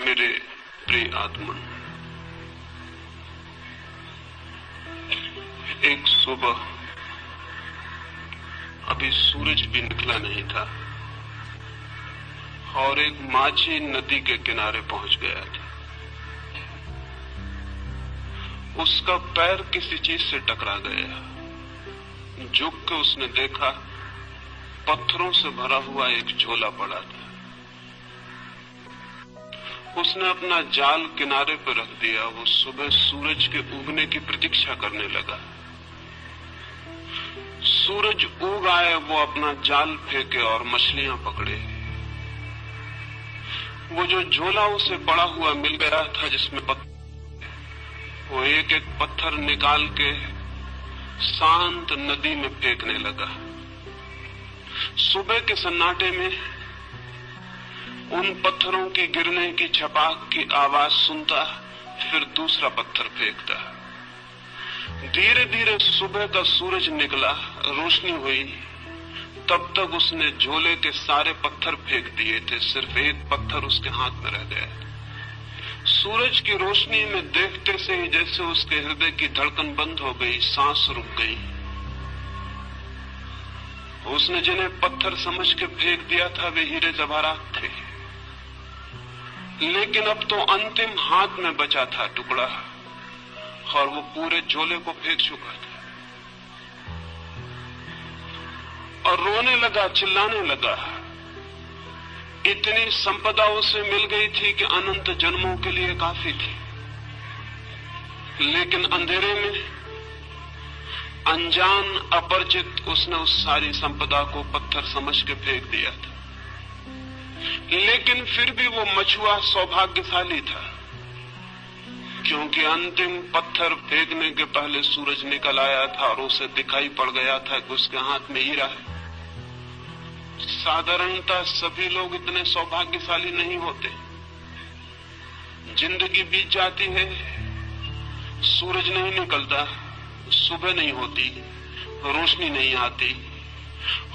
मेरे प्रिय आत्मन, एक सुबह अभी सूरज भी निकला नहीं था और एक माझी नदी के किनारे पहुंच गया था। उसका पैर किसी चीज से टकरा गया। झुक के उसने देखा, पत्थरों से भरा हुआ एक झोला पड़ा था। उसने अपना जाल किनारे पर रख दिया। वो सुबह सूरज के उगने की प्रतीक्षा करने लगा। सूरज उग आए, वो अपना जाल फेंके और मछलियां पकड़े। वो जो झोला उसे पड़ा हुआ मिल गया था जिसमें वो एक एक पत्थर निकाल के शांत नदी में फेंकने लगा। सुबह के सन्नाटे में उन पत्थरों की गिरने की छपाक की आवाज सुनता, फिर दूसरा पत्थर फेंकता। धीरे धीरे सुबह का सूरज निकला, रोशनी हुई। तब तक उसने झोले के सारे पत्थर फेंक दिए थे, सिर्फ एक पत्थर उसके हाथ में रह गया। सूरज की रोशनी में देखते से ही जैसे उसके हृदय की धड़कन बंद हो गई, सांस रुक गई। उसने जिन्हें पत्थर समझ के फेंक दिया था वे हीरे जवाहरात थे, लेकिन अब तो अंतिम हाथ में बचा था टुकड़ा और वो पूरे झोले को फेंक चुका था। और रोने लगा, चिल्लाने लगा। इतनी संपदा उसे मिल गई थी कि अनंत जन्मों के लिए काफी थी, लेकिन अंधेरे में अनजान अपरिचित उसने उस सारी संपदा को पत्थर समझ के फेंक दिया था। लेकिन फिर भी वो मछुआ सौभाग्यशाली था, क्योंकि अंतिम पत्थर फेंकने के पहले सूरज निकल आया था और उसे दिखाई पड़ गया था कि उसके हाथ में हीरा है। साधारणतः सभी लोग इतने सौभाग्यशाली नहीं होते। जिंदगी बीत जाती है, सूरज नहीं निकलता, सुबह नहीं होती, रोशनी नहीं आती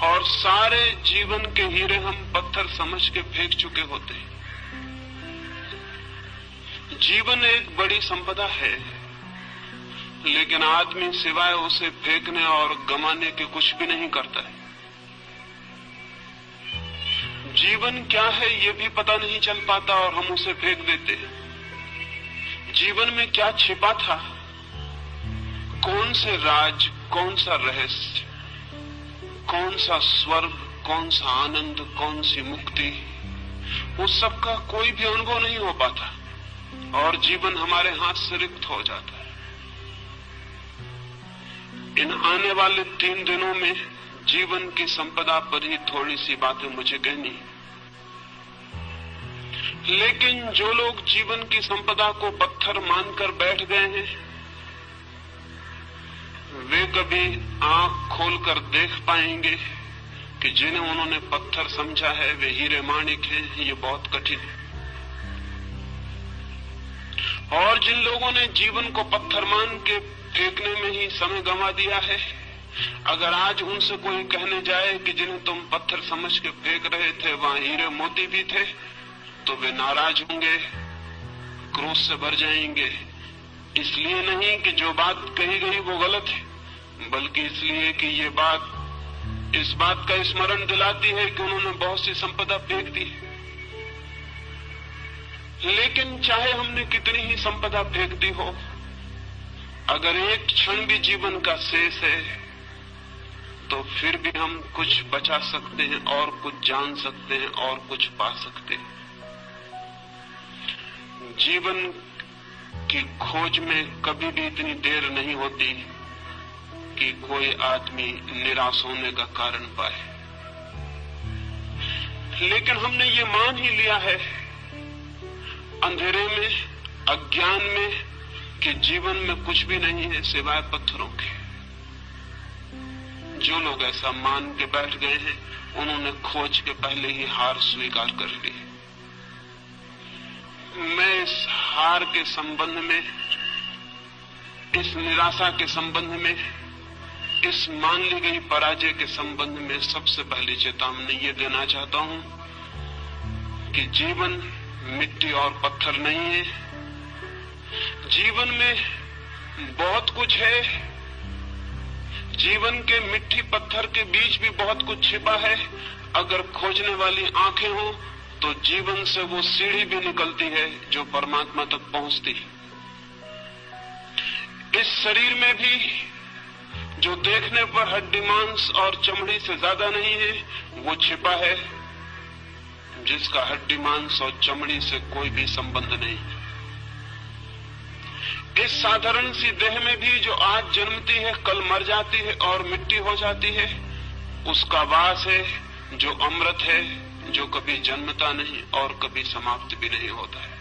और सारे जीवन के हीरे हम पत्थर समझ के फेंक चुके होते। जीवन एक बड़ी संपदा है, लेकिन आदमी सिवाय उसे फेंकने और गंवाने के कुछ भी नहीं करता है। जीवन क्या है ये भी पता नहीं चल पाता और हम उसे फेंक देते हैं। जीवन में क्या छिपा था, कौन से राज, कौन सा रहस्य, कौन सा स्वर्ग, कौन सा आनंद, कौन सी मुक्ति, उस सब का कोई भी अनुभव नहीं हो पाता और जीवन हमारे हाथ से रिक्त हो जाता है। इन आने वाले 3 दिनों में जीवन की संपदा पर ही थोड़ी सी बातें मुझे कहनी। लेकिन जो लोग जीवन की संपदा को पत्थर मानकर बैठ गए हैं, वे कभी आंख खोलकर देख पाएंगे कि जिन्हें उन्होंने पत्थर समझा है वे हीरे माणिक हैं। ये बहुत कठिन है। और जिन लोगों ने जीवन को पत्थर मान के फेंकने में ही समय गंवा दिया है, अगर आज उनसे कोई कहने जाए कि जिन्हें तुम पत्थर समझ के फेंक रहे थे वहां हीरे मोती भी थे, तो वे नाराज होंगे, क्रोध से भर जाएंगे। इसलिए नहीं कि जो बात कही गई वो गलत है, बल्कि इसलिए कि ये बात इस बात का स्मरण दिलाती है कि उन्होंने बहुत सी संपदा फेंक दी। लेकिन चाहे हमने कितनी ही संपदा फेंक दी हो, अगर एक क्षण भी जीवन का शेष है तो फिर भी हम कुछ बचा सकते हैं और कुछ जान सकते हैं और कुछ पा सकते हैं। जीवन की खोज में कभी भी इतनी देर नहीं होती कि कोई आदमी निराश होने का कारण पाए। लेकिन हमने ये मान ही लिया है अंधेरे में, अज्ञान में, कि जीवन में कुछ भी नहीं है सिवाय पत्थरों के। जो लोग ऐसा मान के बैठ गए हैं उन्होंने खोज के पहले ही हार स्वीकार कर ली। मैं इस हार के संबंध में, इस निराशा के संबंध में, इस मान ली गई पराजय के संबंध में सबसे पहली चेतावनी ये देना चाहता हूं कि जीवन मिट्टी और पत्थर नहीं है। जीवन में बहुत कुछ है। जीवन के मिट्टी पत्थर के बीच भी बहुत कुछ छिपा है। अगर खोजने वाली आंखें हो तो जीवन से वो सीढ़ी भी निकलती है जो परमात्मा तक पहुंचती है। इस शरीर में भी जो देखने पर हड्डी मांस और चमड़ी से ज्यादा नहीं है, वो छिपा है जिसका हड्डी मांस और चमड़ी से कोई भी संबंध नहीं। इस साधारण सी देह में भी जो आज जन्मती है, कल मर जाती है और मिट्टी हो जाती है, उसका वास है जो अमृत है, जो कभी जन्मता नहीं और कभी समाप्त भी नहीं होता है।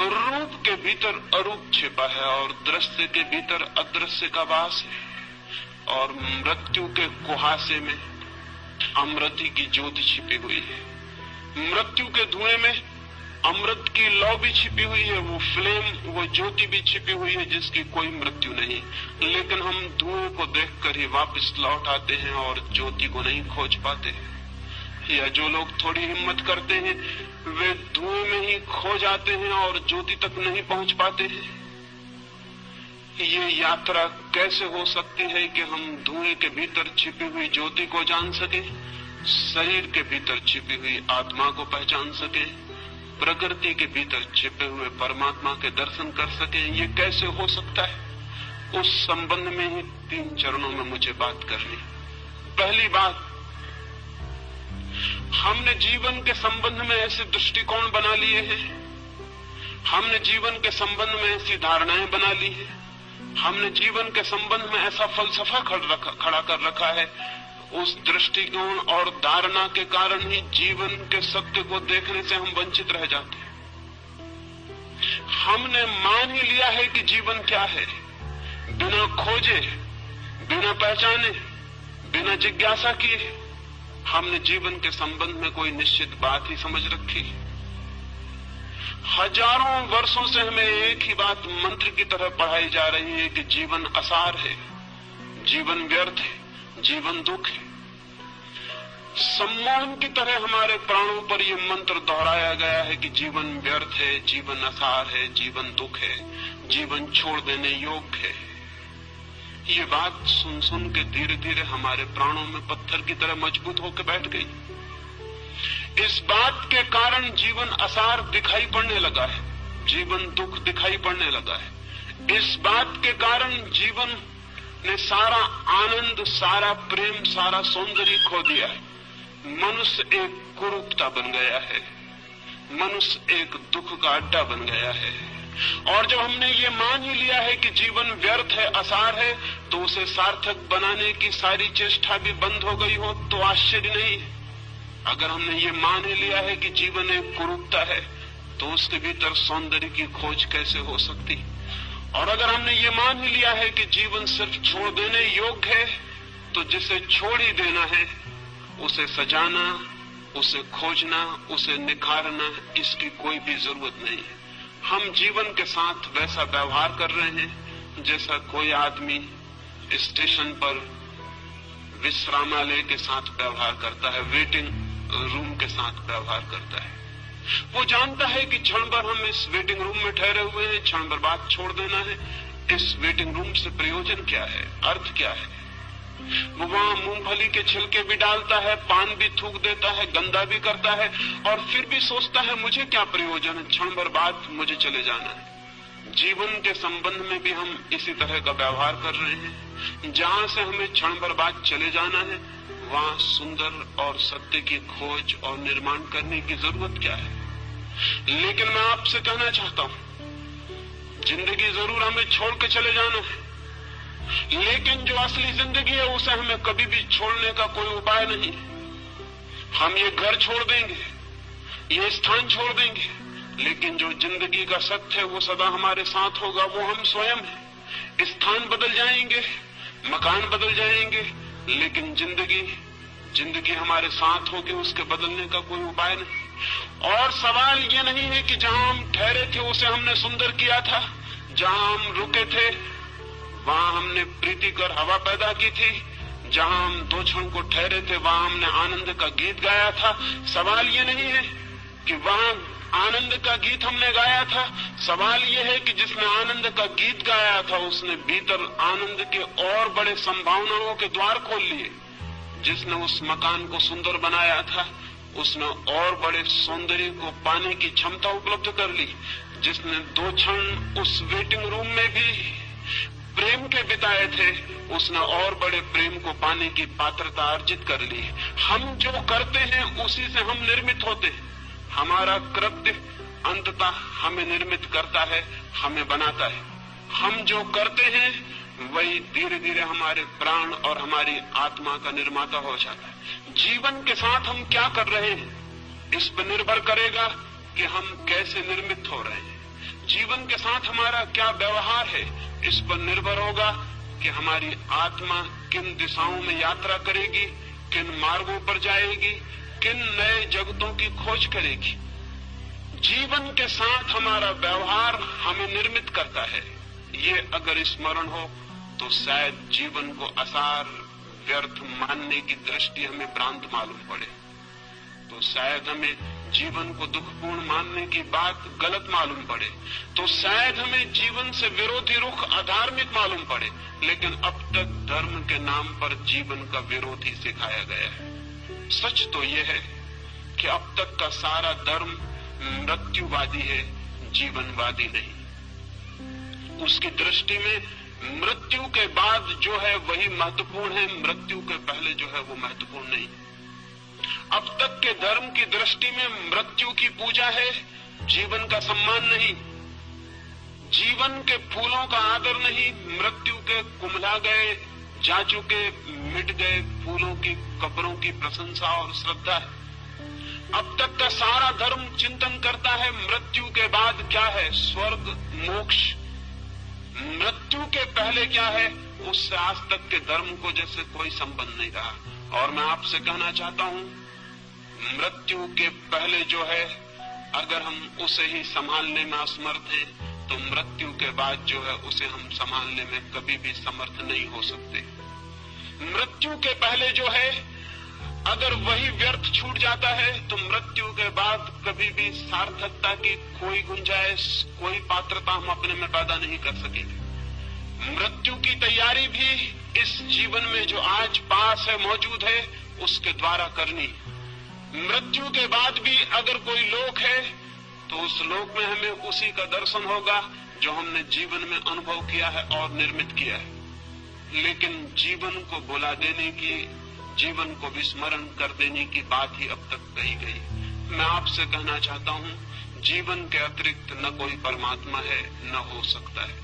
रूप के भीतर अरूप छिपा है और दृश्य के भीतर अदृश्य का वास है और मृत्यु के कुहासे में अमृति की ज्योति छिपी हुई है। मृत्यु के धुएं में अमृत की लौ भी छिपी हुई है, वो फ्लेम, वो ज्योति भी छिपी हुई है जिसकी कोई मृत्यु नहीं। लेकिन हम धुएं को देखकर ही वापस लौट आते हैं और ज्योति को नहीं खोज पाते। या जो लोग थोड़ी हिम्मत करते हैं वे धुएं में ही खो जाते हैं और ज्योति तक नहीं पहुंच पाते हैं। ये यात्रा कैसे हो सकती है कि हम धुएं के भीतर छिपी हुई ज्योति को जान सके, शरीर के भीतर छिपी हुई आत्मा को पहचान सके, प्रकृति के भीतर छिपे हुए परमात्मा के दर्शन कर सके? ये कैसे हो सकता है? उस संबंध में ही 3 चरणों में मुझे बात करनी। पहली बात, हमने जीवन के संबंध में ऐसे दृष्टिकोण बना लिए हैं, हमने जीवन के संबंध में ऐसी धारणाएं बना ली है, हमने जीवन के संबंध में ऐसा फलसफा खड़ा कर रखा है। उस दृष्टिकोण और धारणा के कारण ही जीवन के सत्य को देखने से हम वंचित रह जाते हैं। हमने मान ही लिया है कि जीवन क्या है, बिना खोजे, बिना पहचाने, बिना जिज्ञासा किए हमने जीवन के संबंध में कोई निश्चित बात ही समझ रखी। हजारों वर्षों से हमें एक ही बात मंत्र की तरह पढ़ाई जा रही है कि जीवन असार है, जीवन व्यर्थ है, जीवन दुख है। सम्मोहन की तरह हमारे प्राणों पर यह मंत्र दोहराया गया है कि जीवन व्यर्थ है, जीवन असार है, जीवन दुख है, जीवन छोड़ देने योग्य है। ये बात सुन सुन के धीरे धीरे हमारे प्राणों में पत्थर की तरह मजबूत होकर बैठ गई। इस बात के कारण जीवन असार दिखाई पड़ने लगा है, जीवन दुख दिखाई पड़ने लगा है। इस बात के कारण जीवन ने सारा आनंद, सारा प्रेम, सारा सौंदर्य खो दिया है। मनुष्य एक कुरूपता बन गया है, मनुष्य एक दुख का अड्डा बन गया है। और जब हमने ये मान ही लिया है कि जीवन व्यर्थ है, असार है, तो उसे सार्थक बनाने की सारी चेष्टा भी बंद हो गई हो तो आश्चर्य नहीं। अगर हमने ये मान ही लिया है कि जीवन एक कुरूपता है तो उसके भीतर सौंदर्य की खोज कैसे हो सकती? और अगर हमने ये मान ही लिया है कि जीवन सिर्फ छोड़ देने योग्य है तो जिसे छोड़ ही देना है उसे सजाना, उसे खोजना, उसे निखारना, इसकी कोई भी जरूरत नहीं है। हम जीवन के साथ वैसा व्यवहार कर रहे हैं जैसा कोई आदमी स्टेशन पर विश्रामालय के साथ व्यवहार करता है, वेटिंग रूम के साथ व्यवहार करता है। वो जानता है कि क्षण भर हम इस वेटिंग रूम में ठहरे हुए हैं, क्षण भर बाद छोड़ देना है। इस वेटिंग रूम से प्रयोजन क्या है, अर्थ क्या है? वो वहां मूंगफली के छिलके भी डालता है, पान भी थूक देता है, गंदा भी करता है और फिर भी सोचता है मुझे क्या प्रयोजन है, क्षण भर बाद मुझे चले जाना है। जीवन के संबंध में भी हम इसी तरह का व्यवहार कर रहे हैं। जहां से हमें क्षण भर बाद चले जाना है वहां सुंदर और सत्य की खोज और निर्माण करने की जरूरत क्या है? लेकिन मैं आपसे कहना चाहता हूं, जिंदगी जरूर हमें छोड़ के चले जाना है, लेकिन जो असली जिंदगी है उसे हमें कभी भी छोड़ने का कोई उपाय नहीं। हम ये घर छोड़ देंगे, ये स्थान छोड़ देंगे, लेकिन जो जिंदगी का सत्य है वो सदा हमारे साथ होगा, वो हम स्वयं हैं। स्थान बदल जाएंगे, मकान बदल जाएंगे, लेकिन जिंदगी हमारे साथ होगी, उसके बदलने का कोई उपाय नहीं। और सवाल ये नहीं है कि जहां हम ठहरे थे उसे हमने सुंदर किया था, जहां हम रुके थे वहां हमने प्रीतिकर हवा पैदा की थी, जहां हम 2 क्षण को ठहरे थे वहां हमने आनंद का गीत गाया था। सवाल ये नहीं है कि वहां आनंद का गीत हमने गाया था। सवाल यह है कि जिसने आनंद का गीत गाया था उसने भीतर आनंद के और बड़े संभावनाओं के द्वार खोल लिए। जिसने उस मकान को सुंदर बनाया था उसने और बड़े सौंदर्य को पाने की क्षमता उपलब्ध कर ली। जिसने 2 क्षण उस वेटिंग रूम में भी प्रेम के बिताए थे उसने और बड़े प्रेम को पाने की पात्रता अर्जित कर ली। हम जो करते हैं उसी से हम निर्मित होते हैं। हमारा कृत्य अंततः हमें निर्मित करता है, हमें बनाता है। हम जो करते हैं वही धीरे धीरे हमारे प्राण और हमारी आत्मा का निर्माता हो जाता है। जीवन के साथ हम क्या कर रहे हैं इस पर निर्भर करेगा कि हम कैसे निर्मित हो रहे हैं। जीवन के साथ हमारा क्या व्यवहार है इस पर निर्भर होगा कि हमारी आत्मा किन दिशाओं में यात्रा करेगी, किन मार्गों पर जाएगी, किन नए जगतों की खोज करेगी। जीवन के साथ हमारा व्यवहार हमें निर्मित करता है। ये अगर स्मरण हो तो शायद जीवन को असार व्यर्थ मानने की दृष्टि हमें भ्रांत मालूम पड़े, तो शायद हमें जीवन को दुखपूर्ण मानने की बात गलत मालूम पड़े, तो शायद हमें जीवन से विरोधी रुख अधार्मिक मालूम पड़े। लेकिन अब तक धर्म के नाम पर जीवन का विरोध ही सिखाया गया है। सच तो यह है कि अब तक का सारा धर्म मृत्युवादी है, जीवनवादी नहीं। उसकी दृष्टि में मृत्यु के बाद जो है वही महत्वपूर्ण है, मृत्यु के पहले जो है वो महत्वपूर्ण नहीं। अब तक के धर्म की दृष्टि में मृत्यु की पूजा है, जीवन का सम्मान नहीं। जीवन के फूलों का आदर नहीं, मृत्यु के कुम्हला गए, जा चुके, मिट गए फूलों की कब्रों की प्रशंसा और श्रद्धा है। अब तक का सारा धर्म चिंतन करता है मृत्यु के बाद क्या है, स्वर्ग मोक्ष। मृत्यु के पहले क्या है उससे आज तक के धर्म को जैसे कोई संबंध नहीं रहा। और मैं आपसे कहना चाहता हूं मृत्यु के पहले जो है अगर हम उसे ही संभालने में असमर्थ हैं तो मृत्यु के बाद जो है उसे हम संभालने में कभी भी समर्थ नहीं हो सकते। मृत्यु के पहले जो है अगर वही व्यर्थ छूट जाता है तो मृत्यु के बाद कभी भी सार्थकता की कोई गुंजाइश, कोई पात्रता हम अपने में पैदा नहीं कर सकेंगे। मृत्यु की तैयारी भी इस जीवन में जो आज पास है, मौजूद है, उसके द्वारा करनी। मृत्यु के बाद भी अगर कोई लोक है तो उस लोक में हमें उसी का दर्शन होगा जो हमने जीवन में अनुभव किया है और निर्मित किया है। लेकिन जीवन को भुला देने की, जीवन को विस्मरण कर देने की बात ही अब तक कही गई। मैं आपसे कहना चाहता हूं जीवन के अतिरिक्त न कोई परमात्मा है, न हो सकता है।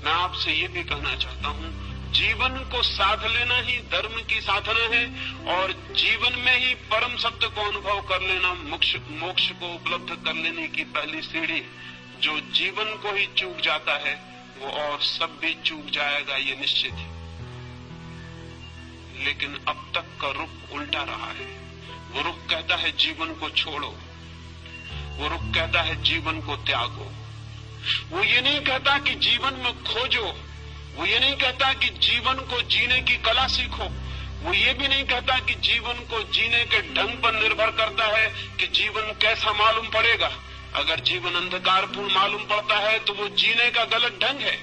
मैं आपसे ये भी कहना चाहता हूं जीवन को साध लेना ही धर्म की साधना है और जीवन में ही परम सत्य को अनुभव कर लेना मोक्ष को उपलब्ध कर लेने की पहली सीढ़ी। जो जीवन को ही चूक जाता है वो और सब भी चूक जाएगा, ये निश्चित है। लेकिन अब तक का रुख उल्टा रहा है। वो रुख कहता है जीवन को छोड़ो, वो रुख कहता है जीवन को त्यागो। वो ये नहीं कहता कि जीवन में खोजो, वो ये नहीं कहता कि जीवन को जीने की कला सीखो, वो ये भी नहीं कहता कि जीवन को जीने के ढंग पर निर्भर करता है कि जीवन कैसा मालूम पड़ेगा। अगर जीवन अंधकारपूर्ण मालूम पड़ता है तो वो जीने का गलत ढंग है।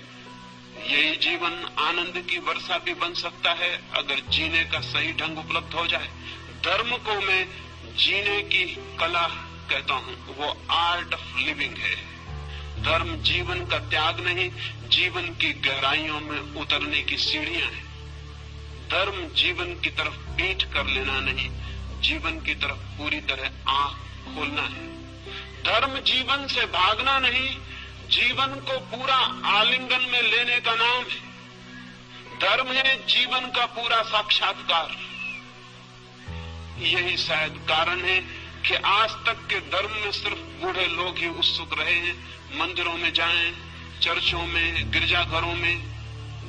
यही जीवन आनंद की वर्षा भी बन सकता है अगर जीने का सही ढंग उपलब्ध हो जाए। धर्म को मैं जीने की कला कहता हूं, वो आर्ट ऑफ लिविंग है। धर्म जीवन का त्याग नहीं, जीवन की गहराइयों में उतरने की सीढ़ियां हैं। धर्म जीवन की तरफ पीठ कर लेना नहीं, जीवन की तरफ पूरी तरह आंख खोलना है। धर्म जीवन से भागना नहीं, जीवन को पूरा आलिंगन में लेने का नाम है। धर्म है जीवन का पूरा साक्षात्कार। यही शायद कारण है कि आज तक के धर्म में सिर्फ बूढ़े लोग ही उत्सुक रहे हैं। मंदिरों में जाएं, चर्चों में, गिरजाघरों में,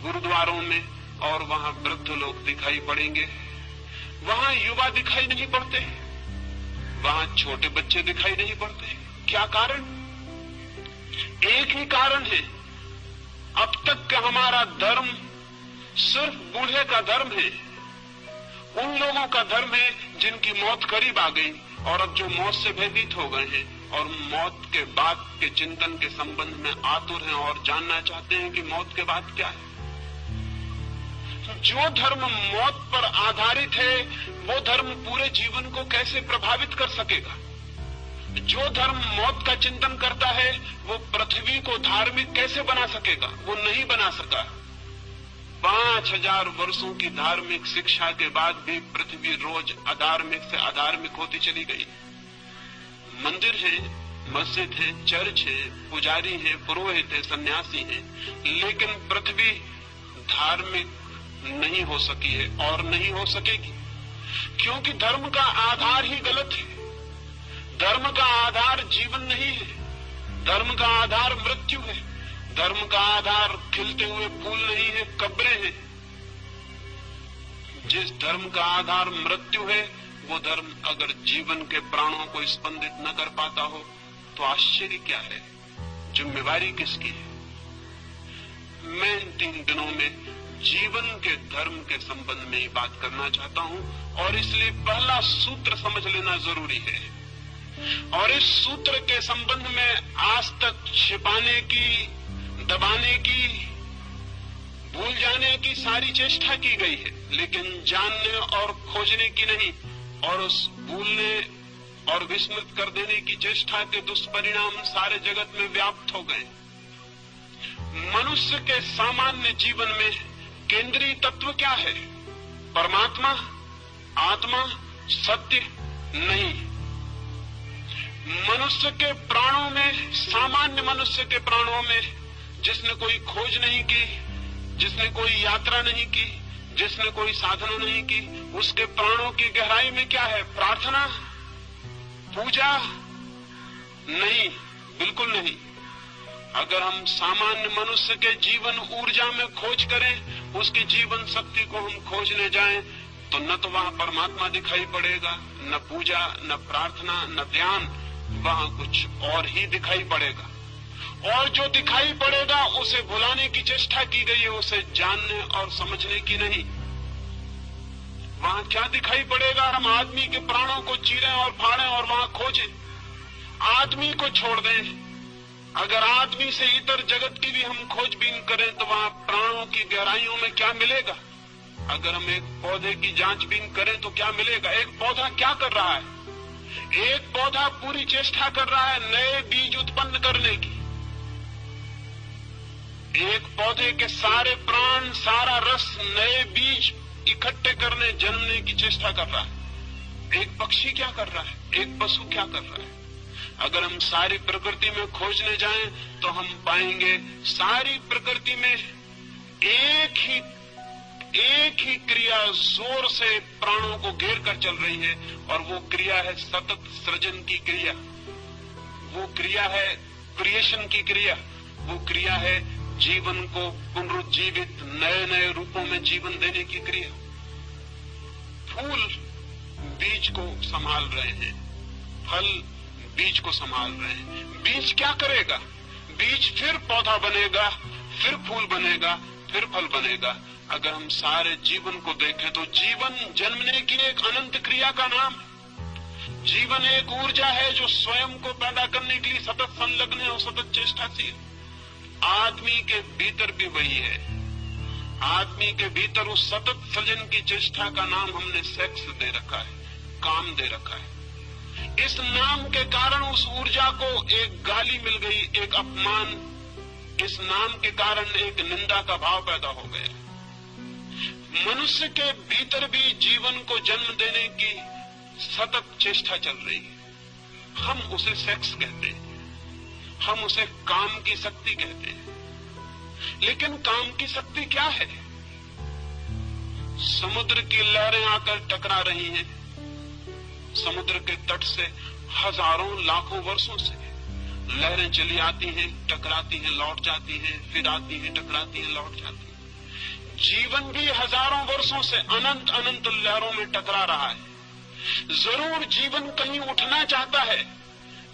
गुरुद्वारों में, और वहां वृद्ध लोग दिखाई पड़ेंगे। वहां युवा दिखाई नहीं पड़ते, वहां छोटे बच्चे दिखाई नहीं पड़ते। क्या कारण? एक ही कारण है, अब तक का हमारा धर्म सिर्फ बूढ़े का धर्म है, उन लोगों का धर्म है जिनकी मौत करीब आ गई, और अब जो मौत से भयभीत हो गए हैं और मौत के बाद के चिंतन के संबंध में आतुर हैं और जानना चाहते हैं कि मौत के बाद क्या है। जो धर्म मौत पर आधारित है वो धर्म पूरे जीवन को कैसे प्रभावित कर सकेगा? जो धर्म मौत का चिंतन करता है वो पृथ्वी को धार्मिक कैसे बना सकेगा? वो नहीं बना सका। 5000 वर्षों की धार्मिक शिक्षा के बाद भी पृथ्वी रोज अधार्मिक से अधार्मिक होती चली गई। मंदिर है, मस्जिद है, चर्च है, पुजारी है, पुरोहित है, सन्यासी है, लेकिन पृथ्वी धार्मिक नहीं हो सकी है और नहीं हो सकेगी, क्योंकि धर्म का आधार ही गलत है। धर्म का आधार जीवन नहीं है, धर्म का आधार मृत्यु है, धर्म का आधार खिलते हुए फूल नहीं है, कब्रें हैं। जिस धर्म का आधार मृत्यु है वो धर्म अगर जीवन के प्राणों को स्पंदित न कर पाता हो तो आश्चर्य क्या है? जिम्मेवारी किसकी है? मैं इन 3 दिनों में जीवन के धर्म के संबंध में ही बात करना चाहता हूं और इसलिए पहला सूत्र समझ लेना जरूरी है। और इस सूत्र के संबंध में आज तक छिपाने की, दबाने की, भूल जाने की सारी चेष्टा की गई है, लेकिन जानने और खोजने की नहीं। और उस भूलने और विस्मृत कर देने की चेष्टा के दुष्परिणाम सारे जगत में व्याप्त हो गए। मनुष्य के सामान्य जीवन में केंद्रीय तत्व क्या है? परमात्मा, आत्मा, सत्य नहीं। मनुष्य के प्राणों में, सामान्य मनुष्य के प्राणों में, जिसने कोई खोज नहीं की, जिसने कोई यात्रा नहीं की, जिसने कोई साधना नहीं की, उसके प्राणों की गहराई में क्या है? प्रार्थना, पूजा? नहीं, बिल्कुल नहीं। अगर हम सामान्य मनुष्य के जीवन ऊर्जा में खोज करें, उसकी जीवन शक्ति को हम खोजने जाएं, तो न तो वहां परमात्मा दिखाई पड़ेगा, न पूजा, न प्रार्थना, न ध्यान, वहां कुछ और ही दिखाई पड़ेगा। और जो दिखाई पड़ेगा उसे भुलाने की चेष्टा की गई है, उसे जानने और समझने की नहीं। वहां क्या दिखाई पड़ेगा? हम आदमी के प्राणों को चीरें और फाड़ें और वहां खोजें, आदमी को छोड़ दें। अगर आदमी से इतर जगत की भी हम खोजबीन करें तो वहां प्राणों की गहराइयों में क्या मिलेगा? अगर हम एक पौधे की जांचबीन करें तो क्या मिलेगा? एक पौधा क्या कर रहा है? एक पौधा पूरी चेष्टा कर रहा है नए बीज उत्पन्न करने की। एक पौधे के सारे प्राण, सारा रस नए बीज इकट्ठे करने, जन्मने की चेष्टा कर रहा है। एक पक्षी क्या कर रहा है? एक पशु क्या कर रहा है? अगर हम सारी प्रकृति में खोजने जाएं तो हम पाएंगे सारी प्रकृति में एक ही क्रिया जोर से प्राणों को घेर कर चल रही है, और वो क्रिया है सतत सृजन की क्रिया, वो क्रिया है क्रिएशन की क्रिया, वो क्रिया है जीवन को पुनरुज्जीवित नए नए रूपों में जीवन देने की क्रिया। फूल बीज को संभाल रहे हैं, फल बीज को संभाल रहे हैं। बीज क्या करेगा? बीज फिर पौधा बनेगा, फिर फूल बनेगा, फिर फल बनेगा। अगर हम सारे जीवन को देखें तो जीवन जन्मने की एक अनंत क्रिया का नाम। जीवन एक ऊर्जा है जो स्वयं को पैदा करने के लिए सतत संलग्न है और सतत चेष्टाशील। आदमी के भीतर भी वही है। आदमी के भीतर उस सतत सृजन की चेष्टा का नाम हमने सेक्स दे रखा है, काम दे रखा है। इस नाम के कारण उस ऊर्जा को एक गाली मिल गई, एक अपमान। इस नाम के कारण एक निंदा का भाव पैदा हो गया। मनुष्य के भीतर भी जीवन को जन्म देने की सतत चेष्टा चल रही है। हम उसे सेक्स कहते हैं, हम उसे काम की शक्ति कहते हैं। लेकिन काम की शक्ति क्या है? समुद्र की लहरें आकर टकरा रही हैं। समुद्र के तट से हजारों लाखों वर्षों से लहरें चली आती हैं, टकराती हैं, लौट जाती हैं, फिर आती हैं, टकराती हैं, लौट जाती हैं। जीवन भी हजारों वर्षों से अनंत अनंत लहरों में टकरा रहा है। जरूर जीवन कहीं उठना चाहता है।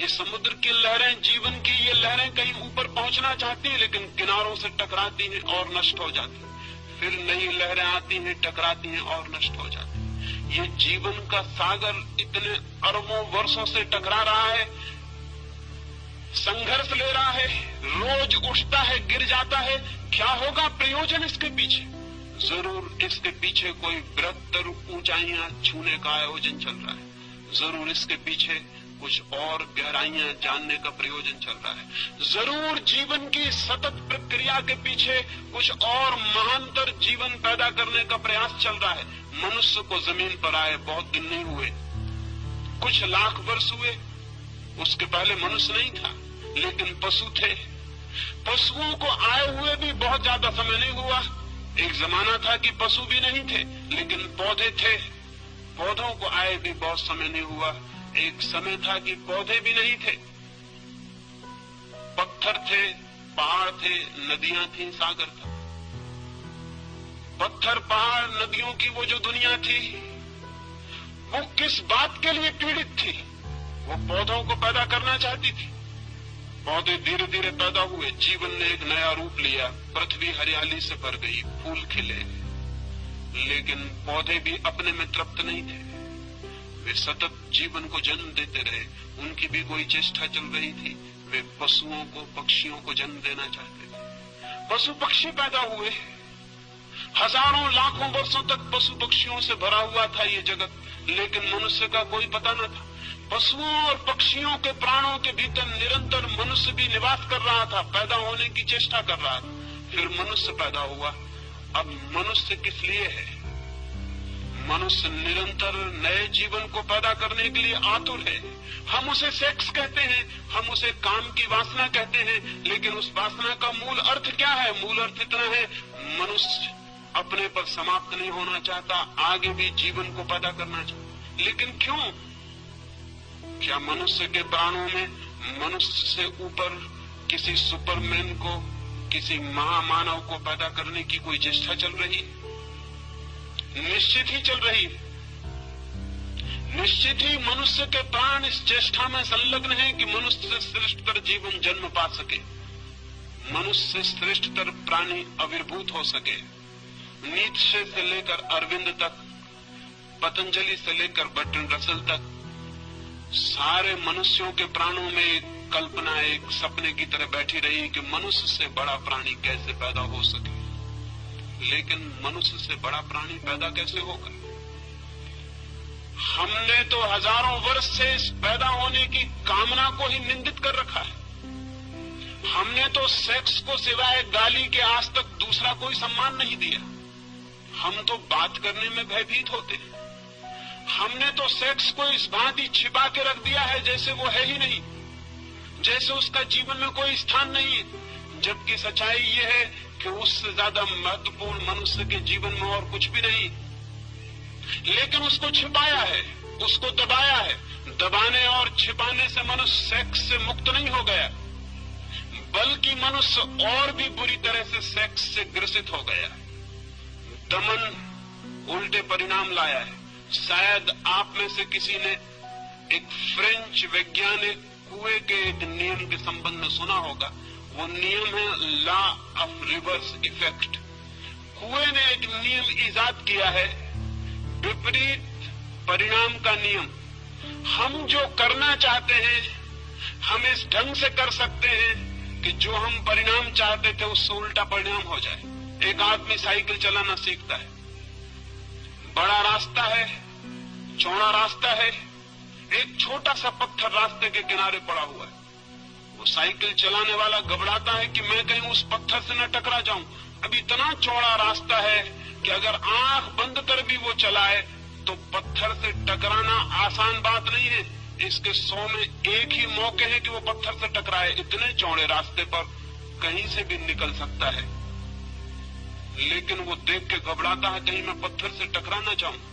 ये समुद्र की लहरें, जीवन की ये लहरें कहीं ऊपर पहुंचना चाहती हैं, लेकिन किनारों से टकराती हैं और नष्ट हो जाती हैं। फिर नई लहरें आती हैं, टकराती हैं और नष्ट हो जाती हैं। ये जीवन का सागर इतने अरबों वर्षों से टकरा रहा है, संघर्ष ले रहा है, रोज उठता है, गिर जाता है। क्या होगा प्रयोजन इसके पीछे? जरूर इसके पीछे कोई बृहत्तर ऊंचाइयां छूने का आयोजन चल रहा है। जरूर इसके पीछे कुछ और गहराइयां जानने का प्रयोजन चल रहा है। जरूर जीवन की सतत प्रक्रिया के पीछे कुछ और महानतर जीवन पैदा करने का प्रयास चल रहा है। मनुष्य को जमीन पर आए बहुत दिन नहीं हुए, कुछ लाख वर्ष हुए। उसके पहले मनुष्य नहीं था, लेकिन पशु थे। पशुओं को आए हुए भी बहुत ज्यादा समय नहीं हुआ। एक जमाना था कि पशु भी नहीं थे, लेकिन पौधे थे। पौधों को आए भी बहुत समय नहीं हुआ। एक समय था कि पौधे भी नहीं थे, पत्थर थे, पहाड़ थे, नदियां थी, सागर था। पत्थर, पहाड़, नदियों की वो जो दुनिया थी, वो किस बात के लिए पीड़ित थी? वो पौधों को पैदा करना चाहती थी। पौधे धीरे धीरे पैदा हुए, जीवन ने एक नया रूप लिया, पृथ्वी हरियाली से भर गई, फूल खिले। लेकिन पौधे भी अपने में तृप्त नहीं थे। वे सतत जीवन को जन्म देते रहे, उनकी भी कोई चेष्टा चल रही थी। वे पशुओं को, पक्षियों को जन्म देना चाहते थे। पशु पक्षी पैदा हुए। हजारों लाखों वर्षों तक पशु पक्षियों से भरा हुआ था ये जगत, लेकिन मनुष्य का कोई पता न था। पशुओं और पक्षियों के प्राणों के भीतर निरंतर मनुष्य भी निवास कर रहा था, पैदा होने की चेष्टा कर रहा था। फिर मनुष्य पैदा हुआ। अब मनुष्य किस लिए है? मनुष्य निरंतर नए जीवन को पैदा करने के लिए आतुर है। हम उसे सेक्स कहते हैं, हम उसे काम की वासना कहते हैं, लेकिन उस वासना का मूल अर्थ क्या है? मूल अर्थ इतना है, मनुष्य अपने पर समाप्त नहीं होना चाहता, आगे भी जीवन को पैदा करना चाहता। लेकिन क्यों? क्या मनुष्य के प्राणों में मनुष्य से ऊपर किसी सुपरमैन को, किसी महामानव को पैदा करने की कोई चेष्टा चल रही है? निश्चित ही चल रही है। निश्चित ही मनुष्य के प्राण इस चेष्टा में संलग्न है कि मनुष्य से श्रेष्ठतर जीवन जन्म पा सके, मनुष्य से श्रेष्ठतर प्राणी आविर्भूत हो सके। नीत्शे से लेकर अरविंद तक, पतंजलि से लेकर बर्ट्रैंड रसल तक, सारे मनुष्यों के प्राणों में एक कल्पना, एक सपने की तरह बैठी रही कि मनुष्य से बड़ा प्राणी कैसे पैदा हो सके। लेकिन मनुष्य से बड़ा प्राणी पैदा कैसे होगा? हमने तो हजारों वर्ष से इस पैदा होने की कामना को ही निंदित कर रखा है। हमने तो सेक्स को सिवाय गाली के आज तक दूसरा कोई सम्मान नहीं दिया। हम तो बात करने में भयभीत होते हैं। हमने तो सेक्स को इस भांति छिपा के रख दिया है जैसे वो है ही नहीं, जैसे उसका जीवन में कोई स्थान नहीं है। जबकि सच्चाई ये है कि उससे ज्यादा महत्वपूर्ण मनुष्य के जीवन में और कुछ भी नहीं। लेकिन उसको छिपाया है, उसको दबाया है। दबाने और छिपाने से मनुष्य सेक्स से मुक्त नहीं हो गया, बल्कि मनुष्य और भी बुरी तरह से सेक्स से ग्रसित हो गया। दमन उल्टे परिणाम लाया है। शायद आप में से किसी ने एक फ्रेंच वैज्ञानिक कुएं के एक नियम के संबंध में सुना होगा। वो नियम है लॉ ऑफ रिवर्स इफेक्ट। कुएं ने एक नियम इजाद किया है, विपरीत परिणाम का नियम। हम जो करना चाहते हैं हम इस ढंग से कर सकते हैं कि जो हम परिणाम चाहते थे उससे उल्टा परिणाम हो जाए। एक आदमी साइकिल चलाना सीखता है, बड़ा रास्ता है, चौड़ा रास्ता है, एक छोटा सा पत्थर रास्ते के किनारे पड़ा हुआ है। वो साइकिल चलाने वाला घबराता है कि मैं कहीं उस पत्थर से न टकरा जाऊं। अब इतना चौड़ा रास्ता है कि अगर आंख बंद कर भी वो चलाए तो पत्थर से टकराना आसान बात नहीं है। इसके 100 में एक ही मौके हैं कि वो पत्थर से टकराए। इतने चौड़े रास्ते पर कहीं से भी निकल सकता है, लेकिन वो देख के घबराता है कहीं मैं पत्थर से टकरा ना जाऊं।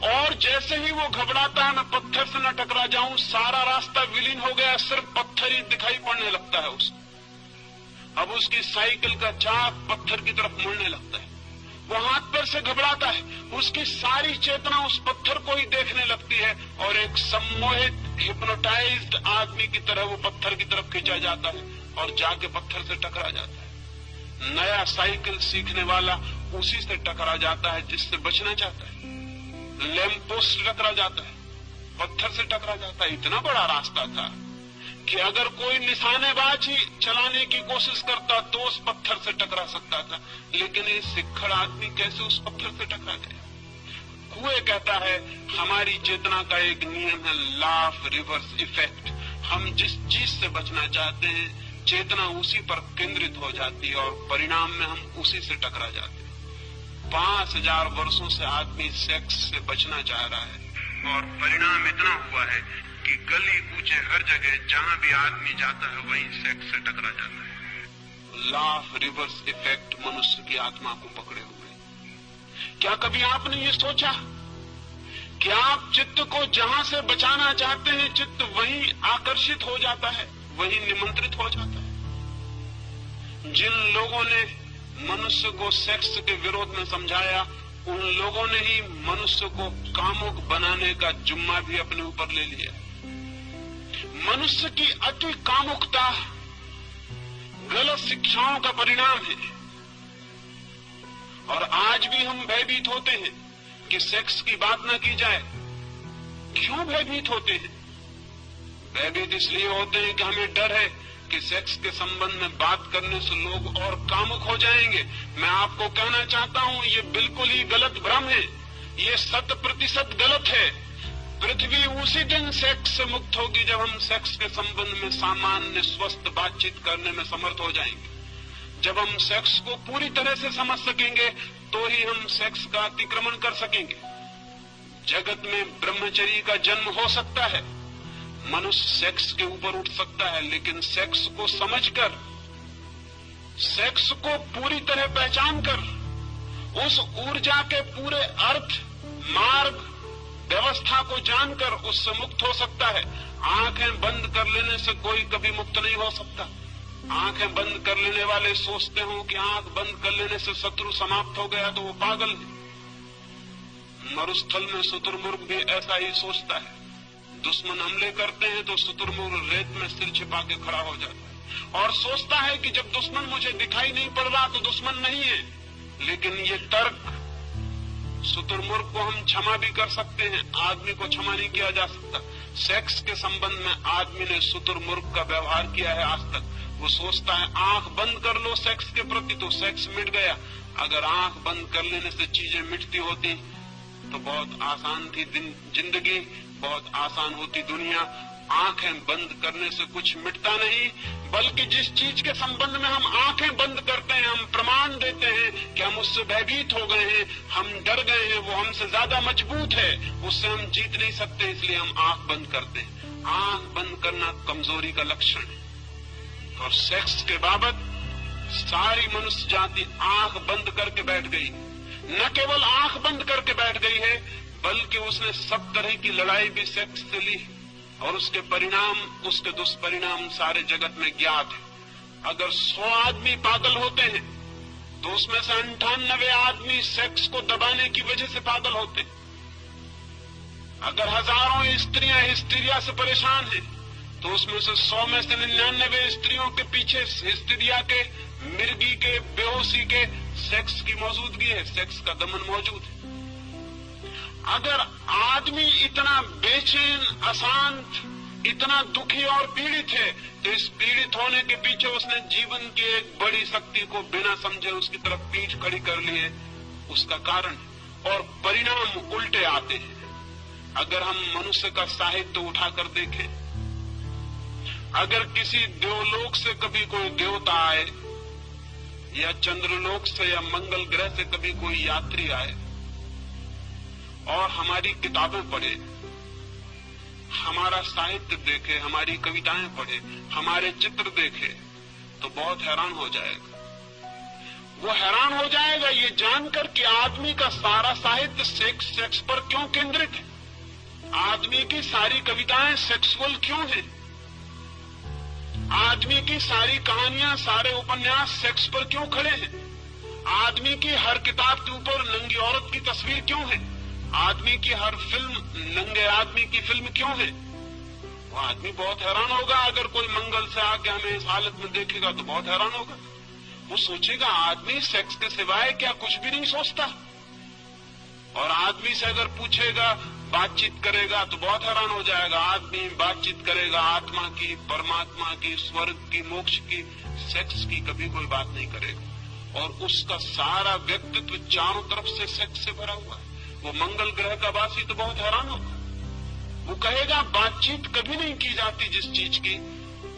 और जैसे ही वो घबराता है मैं पत्थर से न टकरा जाऊं, सारा रास्ता विलीन हो गया, सिर्फ पत्थर ही दिखाई पड़ने लगता है उसको। अब उसकी साइकिल का चाक पत्थर की तरफ मुड़ने लगता है। वो हाथ पैर से घबराता है, उसकी सारी चेतना उस पत्थर को ही देखने लगती है और एक सम्मोहित हिप्नोटाइज्ड आदमी की तरह वो पत्थर की तरफ खींचा जाता है और जाके पत्थर से टकरा जाता है। नया साइकिल सीखने वाला उसी से टकरा जाता है जिससे बचना चाहता है। लैंप पोस्ट से टकरा जाता है, पत्थर से टकरा जाता है। इतना बड़ा रास्ता था कि अगर कोई निशानेबाज ही चलाने की कोशिश करता तो उस पत्थर से टकरा सकता था, लेकिन ये सिक्खड़ आदमी कैसे उस पत्थर से टकरा गया। कुएं कहता है हमारी चेतना का एक नियम है, लॉ ऑफ रिवर्स इफेक्ट। हम जिस चीज से बचना चाहते हैं चेतना उसी पर केंद्रित हो जाती है और परिणाम में हम उसी से टकरा जाते हैं। 5000 वर्षों से आदमी सेक्स से बचना चाह रहा है और परिणाम इतना हुआ है कि गली कूचे हर जगह जहां भी आदमी जाता है वहीं सेक्स से टकरा जाता है। लॉ ऑफ रिवर्स इफेक्ट मनुष्य की आत्मा को पकड़े हुए। क्या कभी आपने ये सोचा कि आप चित्त को जहां से बचाना चाहते हैं चित्त वहीं आकर्षित हो जाता है, वहीं निमंत्रित हो जाता है। जिन लोगों ने मनुष्य को सेक्स के विरोध में समझाया उन लोगों ने ही मनुष्य को कामुक बनाने का जुम्मा भी अपने ऊपर ले लिया। मनुष्य की अति कामुकता गलत शिक्षाओं का परिणाम है और आज भी हम भयभीत होते हैं कि सेक्स की बात न की जाए। क्यों भयभीत होते हैं? भयभीत इसलिए होते हैं कि हमें डर है कि सेक्स के संबंध में बात करने से लोग और कामुक हो जाएंगे। मैं आपको कहना चाहता हूं ये बिल्कुल ही गलत भ्रम है, ये 100% गलत है। पृथ्वी उसी दिन सेक्स से मुक्त होगी जब हम सेक्स के संबंध में सामान्य स्वस्थ बातचीत करने में समर्थ हो जाएंगे। जब हम सेक्स को पूरी तरह से समझ सकेंगे तो ही हम सेक्स का अतिक्रमण कर सकेंगे। जगत में ब्रह्मचर्य का जन्म हो सकता है, मनुष्य सेक्स के ऊपर उठ सकता है, लेकिन सेक्स को समझकर, सेक्स को पूरी तरह पहचान कर, उस ऊर्जा के पूरे अर्थ, मार्ग, व्यवस्था को जानकर उससे मुक्त हो सकता है। आंखें बंद कर लेने से कोई कभी मुक्त नहीं हो सकता। आंखें बंद कर लेने वाले सोचते हो कि आंख बंद कर लेने से शत्रु समाप्त हो गया तो वो पागल है। मरुस्थल में शुतुरमुर्ग भी ऐसा ही सोचता है। दुश्मन हमले करते हैं तो शुतुरमुर्ग रेत में सिर छिपा के खड़ा हो जाता है और सोचता है कि जब दुश्मन मुझे दिखाई नहीं पड़ रहा तो दुश्मन नहीं है। लेकिन ये तर्क, शुतुरमुर्ग को हम क्षमा भी कर सकते हैं, आदमी को क्षमा नहीं किया जा सकता। सेक्स के संबंध में आदमी ने शुतुरमुर्ग का व्यवहार किया है आज तक। वो सोचता है आंख बंद कर लो सेक्स के प्रति तो सेक्स मिट गया। अगर आंख बंद कर लेने से चीजें मिटती होती तो बहुत आसान थी जिंदगी, बहुत आसान होती दुनिया। आंखें बंद करने से कुछ मिटता नहीं, बल्कि जिस चीज के संबंध में हम आंखें बंद करते हैं, हम प्रमाण देते हैं कि हम उससे भयभीत हो गए हैं, हम डर गए हैं, वो हमसे ज्यादा मजबूत है, उससे हम जीत नहीं सकते, इसलिए हम आंख बंद करते हैं। आंख बंद करना कमजोरी का लक्षण है। और सेक्स के बाबत सारी मनुष्य जाति आंख बंद करके बैठ गई। न केवल आंख बंद करके बैठ गई है, बल्कि उसने सब तरह की लड़ाई भी सेक्स से ली और उसके परिणाम, उसके दुष्परिणाम सारे जगत में ज्ञात है। अगर 100 आदमी पागल होते हैं तो उसमें से 98 आदमी सेक्स को दबाने की वजह से पागल होते हैं। अगर हजारों स्त्रियां हिस्टीरिया से परेशान हैं तो उसमें से 100 में से 99 स्त्रियों के पीछे हिस्टीरिया के, मिर्गी के, बेहोशी के सेक्स की मौजूदगी है, सेक्स का दमन मौजूद है। अगर आदमी इतना बेचैन, अशांत, इतना दुखी और पीड़ित है तो इस पीड़ित होने के पीछे उसने जीवन की एक बड़ी शक्ति को बिना समझे उसकी तरफ पीठ खड़ी कर ली है, उसका कारण है। और परिणाम उल्टे आते हैं। अगर हम मनुष्य का साहित्य उठाकर देखें, अगर किसी देवलोक से कभी कोई देवता आए या चंद्रलोक से या मंगल ग्रह से कभी कोई यात्री आए और हमारी किताबें पढ़े, हमारा साहित्य देखे, हमारी कविताएं पढ़े, हमारे चित्र देखे तो बहुत हैरान हो जाएगा। वो हैरान हो जाएगा ये जानकर कि आदमी का सारा साहित्य सेक्स पर क्यों केंद्रित है, आदमी की सारी कविताएं सेक्सुअल क्यों है, आदमी की सारी कहानियां, सारे उपन्यास सेक्स पर क्यों खड़े हैं, आदमी की हर किताब के ऊपर नंगी औरत की तस्वीर क्यों है, आदमी की हर फिल्म नंगे आदमी की फिल्म क्यों है। वो आदमी बहुत हैरान होगा। अगर कोई मंगल से आके हमें इस हालत में देखेगा तो बहुत हैरान होगा। वो सोचेगा आदमी सेक्स के सिवाय क्या कुछ भी नहीं सोचता। और आदमी से अगर पूछेगा, बातचीत करेगा तो बहुत हैरान हो जाएगा। आदमी बातचीत करेगा आत्मा की, परमात्मा की, स्वर्ग की, मोक्ष की, सेक्स की कभी कोई बात नहीं करेगा। और उसका सारा व्यक्तित्व चारों तरफ से सेक्स से भरा हुआ है। वो मंगल ग्रह का वासी तो बहुत हैरान होगा। वो कहेगा बातचीत कभी नहीं की जाती जिस चीज की,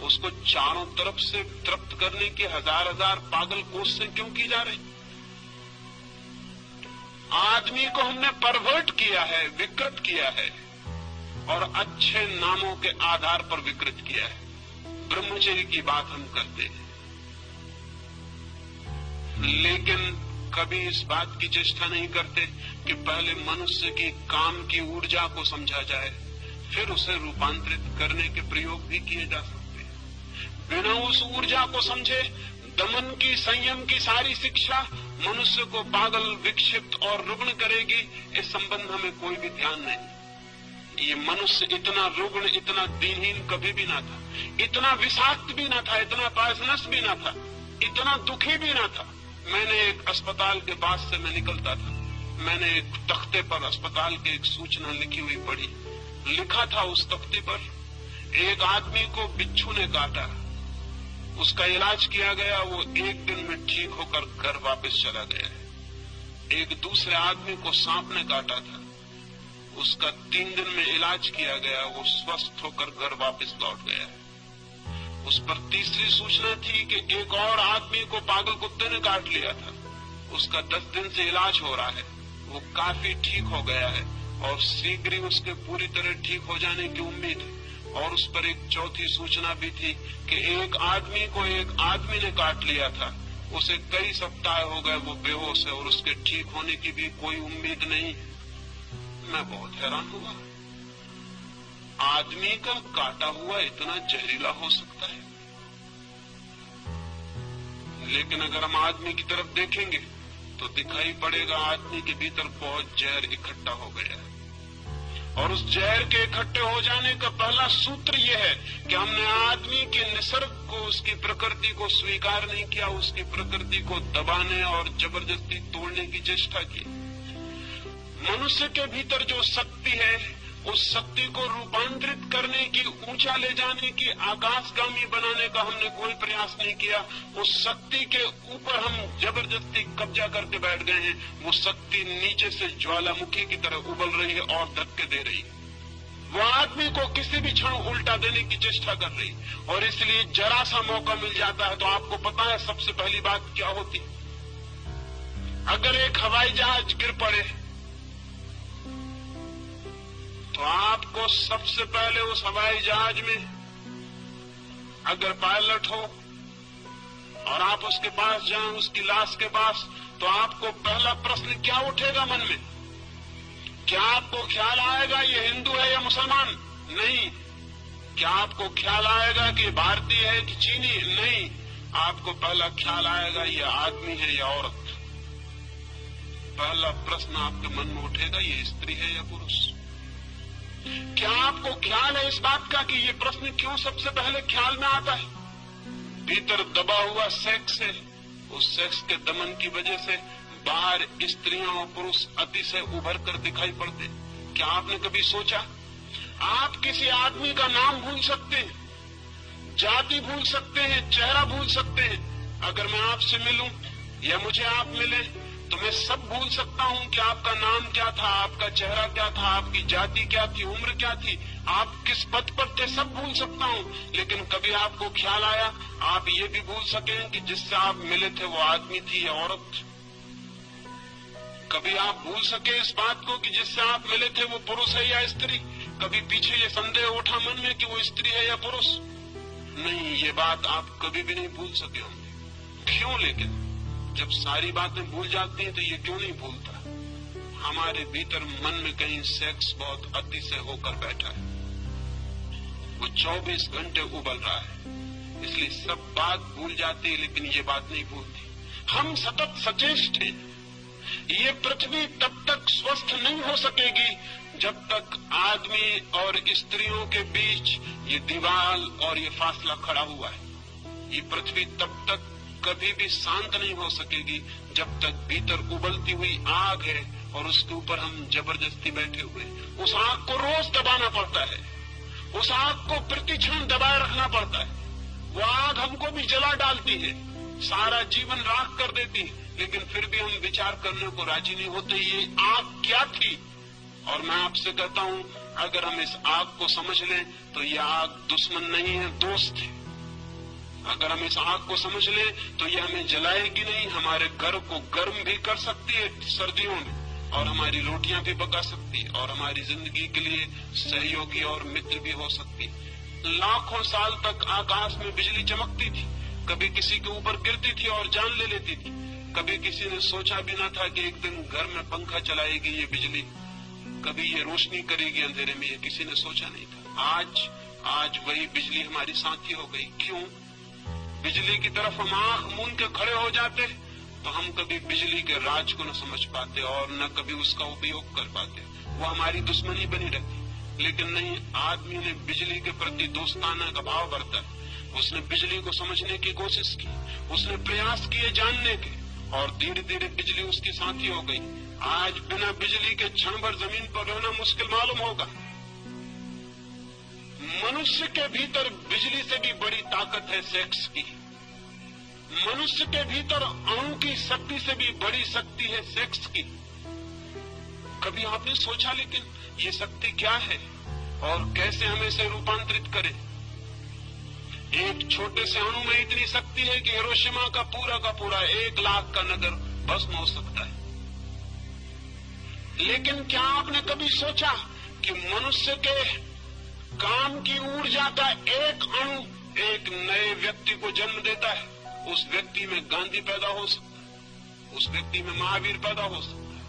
उसको चारों तरफ से तृप्त करने की हजार पागल कोशिश से क्यों की जा रही। आदमी को हमने परवर्ट किया है, विकृत किया है, और अच्छे नामों के आधार पर विकृत किया है। ब्रह्मचर्य की बात हम करते हैं, लेकिन कभी इस बात की चेष्टा नहीं करते कि पहले मनुष्य की काम की ऊर्जा को समझा जाए, फिर उसे रूपांतरित करने के प्रयोग भी किए जा सकते हैं। बिना उस ऊर्जा को समझे दमन की, संयम की सारी शिक्षा मनुष्य को पागल, विक्षिप्त और रुग्ण करेगी। इस संबंध में कोई भी ध्यान नहीं। ये मनुष्य इतना रुग्ण, इतना दीनहीन कभी भी ना था, इतना विषाक्त भी ना था, इतना पॉइजनस भी ना था, इतना दुखी भी ना था। मैंने एक अस्पताल के पास से मैं निकलता था, मैंने एक तख्ते पर अस्पताल की एक सूचना लिखी हुई पढ़ी। लिखा था उस तख्ते पर, एक आदमी को बिच्छू ने काटा, उसका इलाज किया गया, वो एक दिन में ठीक होकर घर वापस चला गया है। एक दूसरे आदमी को सांप ने काटा था, उसका 3 दिन में इलाज किया गया, वो स्वस्थ होकर घर वापस लौट गया है। उस पर तीसरी सूचना थी कि एक और आदमी को पागल कुत्ते ने काट लिया था, उसका 10 दिन से इलाज हो रहा है, वो काफी ठीक हो गया है और शीघ्र ही उसके पूरी तरह ठीक हो जाने की उम्मीद है। और उस पर एक चौथी सूचना भी थी कि एक आदमी को एक आदमी ने काट लिया था, उसे कई सप्ताह हो गए, वो बेहोश है और उसके ठीक होने की भी कोई उम्मीद नहीं। मैं बहुत हैरान हुआ, आदमी का काटा हुआ इतना जहरीला हो सकता है। लेकिन अगर हम आदमी की तरफ देखेंगे तो दिखाई पड़ेगा आदमी के भीतर बहुत जहर इकट्ठा हो गया है। और उस जहर के इकट्ठे हो जाने का पहला सूत्र यह है कि हमने आदमी के निसर्ग को, उसकी प्रकृति को स्वीकार नहीं किया, उसकी प्रकृति को दबाने और जबरदस्ती तोड़ने की चेष्टा की। मनुष्य के भीतर जो शक्ति है, उस शक्ति को रूपांतरित करने की, ऊंचा ले जाने की, आकाशगामी बनाने का हमने कोई प्रयास नहीं किया। उस शक्ति के ऊपर हम जबरदस्ती कब्जा करके बैठ गए हैं। वो शक्ति नीचे से ज्वालामुखी की तरह उबल रही है और धक्के दे रही है। वो आदमी को किसी भी क्षण उल्टा देने की चेष्टा कर रही, और इसलिए जरा सा मौका मिल जाता है तो आपको पता है सबसे पहली बात क्या होती। अगर एक हवाई जहाज गिर पड़े तो आपको सबसे पहले उस हवाई जहाज में अगर पायलट हो और आप उसके पास जाएं, उसकी लाश के पास, तो आपको पहला प्रश्न क्या उठेगा मन में? क्या आपको ख्याल आएगा ये हिंदू है या मुसलमान? नहीं। क्या आपको ख्याल आएगा कि भारतीय है कि चीनी? नहीं। आपको पहला ख्याल आएगा ये आदमी है या औरत। पहला प्रश्न आपके मन में उठेगा ये स्त्री है या पुरुष। क्या आपको ख्याल है इस बात का कि ये प्रश्न क्यों सबसे पहले ख्याल में आता है? भीतर दबा हुआ सेक्स है, उस सेक्स के दमन की वजह से बाहर स्त्रियां और पुरुष अतिशय उभर कर दिखाई पड़ते। क्या आपने कभी सोचा आप किसी आदमी का नाम भूल सकते हैं, जाति भूल सकते हैं, चेहरा भूल सकते हैं? अगर मैं आपसे मिलूं या मुझे आप मिले तो मैं सब भूल सकता हूं कि आपका नाम क्या था, आपका चेहरा क्या था, आपकी जाति क्या थी, उम्र क्या थी, आप किस पद पर थे, सब भूल सकता हूं। लेकिन कभी आपको ख्याल आया आप ये भी भूल सकें कि जिससे आप मिले थे वो आदमी थी या औरत? कभी आप भूल सके इस बात को कि जिससे आप मिले थे वो पुरुष है या स्त्री? कभी पीछे ये संदेह उठा मन में कि वो स्त्री है या पुरुष? नहीं, ये बात आप कभी भी नहीं भूल सके होंगे। क्यों? लेकिन जब सारी बातें भूल जाती हैं तो ये क्यों नहीं भूलता? हमारे भीतर मन में कहीं सेक्स बहुत अतिशय होकर बैठा है, वो 24 घंटे उबल रहा है, इसलिए सब बात भूल जाती है लेकिन ये बात नहीं भूलती। हम सतत सचेष्ट हैं। ये पृथ्वी तब तक स्वस्थ नहीं हो सकेगी जब तक आदमी और स्त्रियों के बीच ये दीवार और ये फासला खड़ा हुआ है। ये पृथ्वी तब तक कभी भी शांत नहीं हो सकेगी जब तक भीतर उबलती हुई आग है और उसके ऊपर हम जबरदस्ती बैठे हुए। उस आग को रोज दबाना पड़ता है, उस आग को प्रतिक्षण दबाए रखना पड़ता है। वो आग हमको भी जला डालती है, सारा जीवन राख कर देती है, लेकिन फिर भी हम विचार करने को राजी नहीं होते ये आग क्या थी। और मैं आपसे कहता हूं, अगर हम इस आग को समझ लें तो ये आग दुश्मन नहीं है, दोस्त है। अगर हम इस आग को समझ लें तो ये हमें जलाएगी नहीं, हमारे घर को गर्म भी कर सकती है सर्दियों में, और हमारी रोटियां भी पका सकती है, और हमारी जिंदगी के लिए सहयोगी और मित्र भी हो सकती है। लाखों साल तक आकाश में बिजली चमकती थी, कभी किसी के ऊपर गिरती थी और जान ले लेती थी। कभी किसी ने सोचा भी न था कि एक दिन घर में पंखा चलाएगी ये बिजली, कभी ये रोशनी करेगी अंधेरे में, ये किसी ने सोचा नहीं था। आज वही बिजली हमारी साथी हो गई। क्यों? बिजली की तरफ हम आंख मूंद के खड़े हो जाते तो हम कभी बिजली के राज को न समझ पाते और न कभी उसका उपयोग कर पाते, वो हमारी दुश्मनी बनी रहती। लेकिन नहीं, आदमी ने बिजली के प्रति दोस्ताना का भाव बरता, उसने बिजली को समझने की कोशिश की, उसने प्रयास किए जानने के, और धीरे धीरे बिजली उसकी साथी हो गई। आज बिना बिजली के क्षण भर जमीन पर रहना मुश्किल मालूम होगा। मनुष्य के भीतर बिजली से भी बड़ी ताकत है सेक्स की। मनुष्य के भीतर अणु की शक्ति से भी बड़ी शक्ति है सेक्स की। कभी आपने सोचा लेकिन ये शक्ति क्या है और कैसे हमें इसे रूपांतरित करें? एक छोटे से अणु में इतनी शक्ति है कि हिरोशिमा का पूरा 1 लाख का नगर भस्म हो सकता है। लेकिन क्या आपने कभी सोचा कि मनुष्य के काम की ऊर्जा का एक अणु एक नए व्यक्ति को जन्म देता है? उस व्यक्ति में गांधी पैदा हो सकता है, उस व्यक्ति में महावीर पैदा हो सकता है,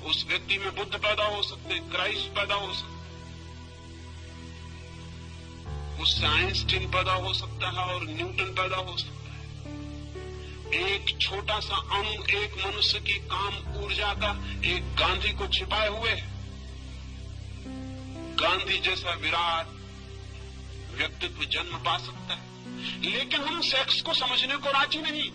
उस व्यक्ति में बुद्ध पैदा हो सकते हैं, क्राइस्ट पैदा हो सकता है, उससे आइंस्टीन पैदा हो सकता है और न्यूटन पैदा हो सकता है। एक छोटा सा अणु एक मनुष्य की काम ऊर्जा का एक गांधी को छिपाए हुए है। गांधी जैसा विराट व्यक्तित्व जन्म पा सकता है। लेकिन हम सेक्स को समझने को राजी नहीं,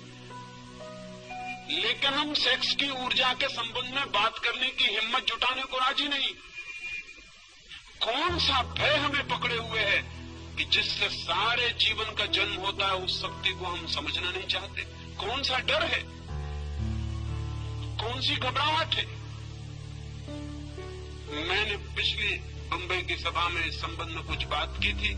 लेकिन हम सेक्स की ऊर्जा के संबंध में बात करने की हिम्मत जुटाने को राजी नहीं। कौन सा भय हमें पकड़े हुए है कि जिससे सारे जीवन का जन्म होता है, उस शक्ति को हम समझना नहीं चाहते? कौन सा डर है, कौन सी घबराहट है? मैंने पिछली बंबई की सभा में इस संबंध में कुछ बात की थी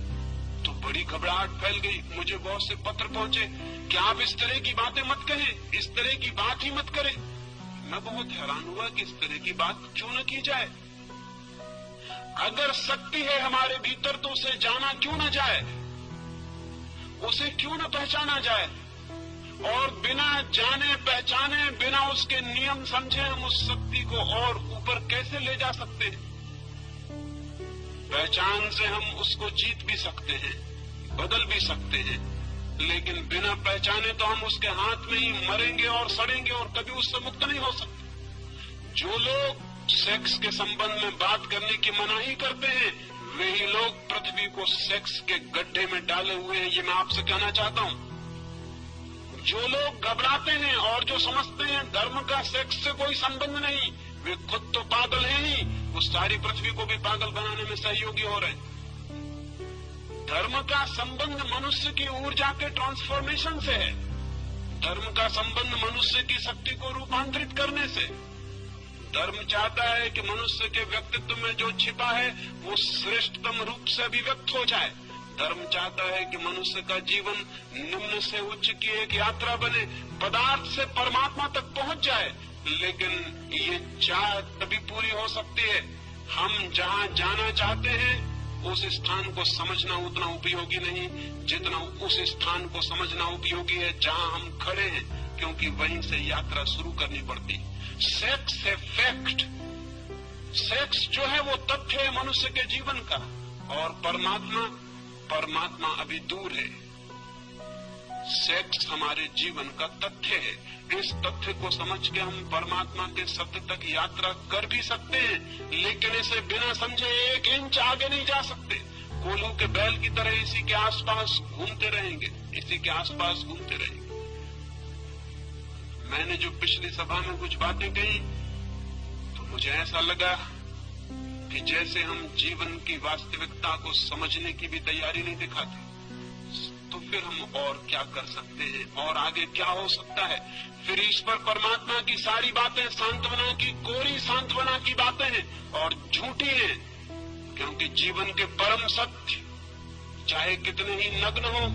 तो बड़ी घबराहट फैल गई। मुझे बहुत से पत्र पहुंचे कि आप इस तरह की बातें मत कहें, इस तरह की बात ही मत करें। मैं बहुत हैरान हुआ कि इस तरह की बात क्यों न की जाए। अगर शक्ति है हमारे भीतर तो उसे जाना क्यों न जाए, उसे क्यों न पहचाना जाए? और बिना जाने पहचाने, बिना उसके नियम समझे हम उस शक्ति को और ऊपर कैसे ले जा सकते हैं? पहचान से हम उसको जीत भी सकते हैं, बदल भी सकते हैं, लेकिन बिना पहचाने तो हम उसके हाथ में ही मरेंगे और सड़ेंगे और कभी उससे मुक्त नहीं हो सकते। जो लोग सेक्स के संबंध में बात करने की मनाही करते हैं, वही लोग पृथ्वी को सेक्स के गड्ढे में डाले हुए हैं। ये मैं आपसे कहना चाहता हूं। जो लोग घबराते हैं और जो समझते हैं धर्म का सेक्स से कोई संबंध नहीं, वे खुद तो पागल हैं ही, वो सारी पृथ्वी को भी पागल बनाने में सहयोगी हो रहे हैं। धर्म का संबंध मनुष्य की ऊर्जा के ट्रांसफॉर्मेशन से है। धर्म का संबंध मनुष्य की शक्ति को रूपांतरित करने से। धर्म चाहता है कि मनुष्य के व्यक्तित्व में जो छिपा है वो श्रेष्ठतम रूप से अभिव्यक्त हो जाए। धर्म चाहता है कि मनुष्य का जीवन निम्न से उच्च की एक यात्रा बने, पदार्थ से परमात्मा तक पहुंच जाए। लेकिन ये चाह तभी पूरी हो सकती है हम जहां जाना चाहते हैं उस स्थान को समझना उतना उपयोगी नहीं जितना उस स्थान को समझना उपयोगी है जहां हम खड़े हैं, क्योंकि वहीं से यात्रा शुरू करनी पड़ती। सेक्स है फैक्ट, सेक्स जो है वो तथ्य है मनुष्य के जीवन का, और परमात्मा अभी दूर है। सेक्स हमारे जीवन का तथ्य है। इस तथ्य को समझ के हम परमात्मा के सत्य तक यात्रा कर भी सकते हैं, लेकिन इसे बिना समझे 1 इंच आगे नहीं जा सकते। कोल्हू के बैल की तरह इसी के आसपास घूमते रहेंगे, इसी के आसपास घूमते रहेंगे। मैंने जो पिछली सभा में कुछ बातें कही तो मुझे ऐसा लगा कि जैसे हम जीवन की वास्तविकता को समझने की भी तैयारी नहीं दिखाते, तो फिर हम और क्या कर सकते हैं और आगे क्या हो सकता है। फिर ईश्वर परमात्मा की सारी बातें सांत्वना की, कोरी सांत्वना की बातें हैं और झूठी हैं, क्योंकि जीवन के परम सत्य चाहे कितने ही नग्न हो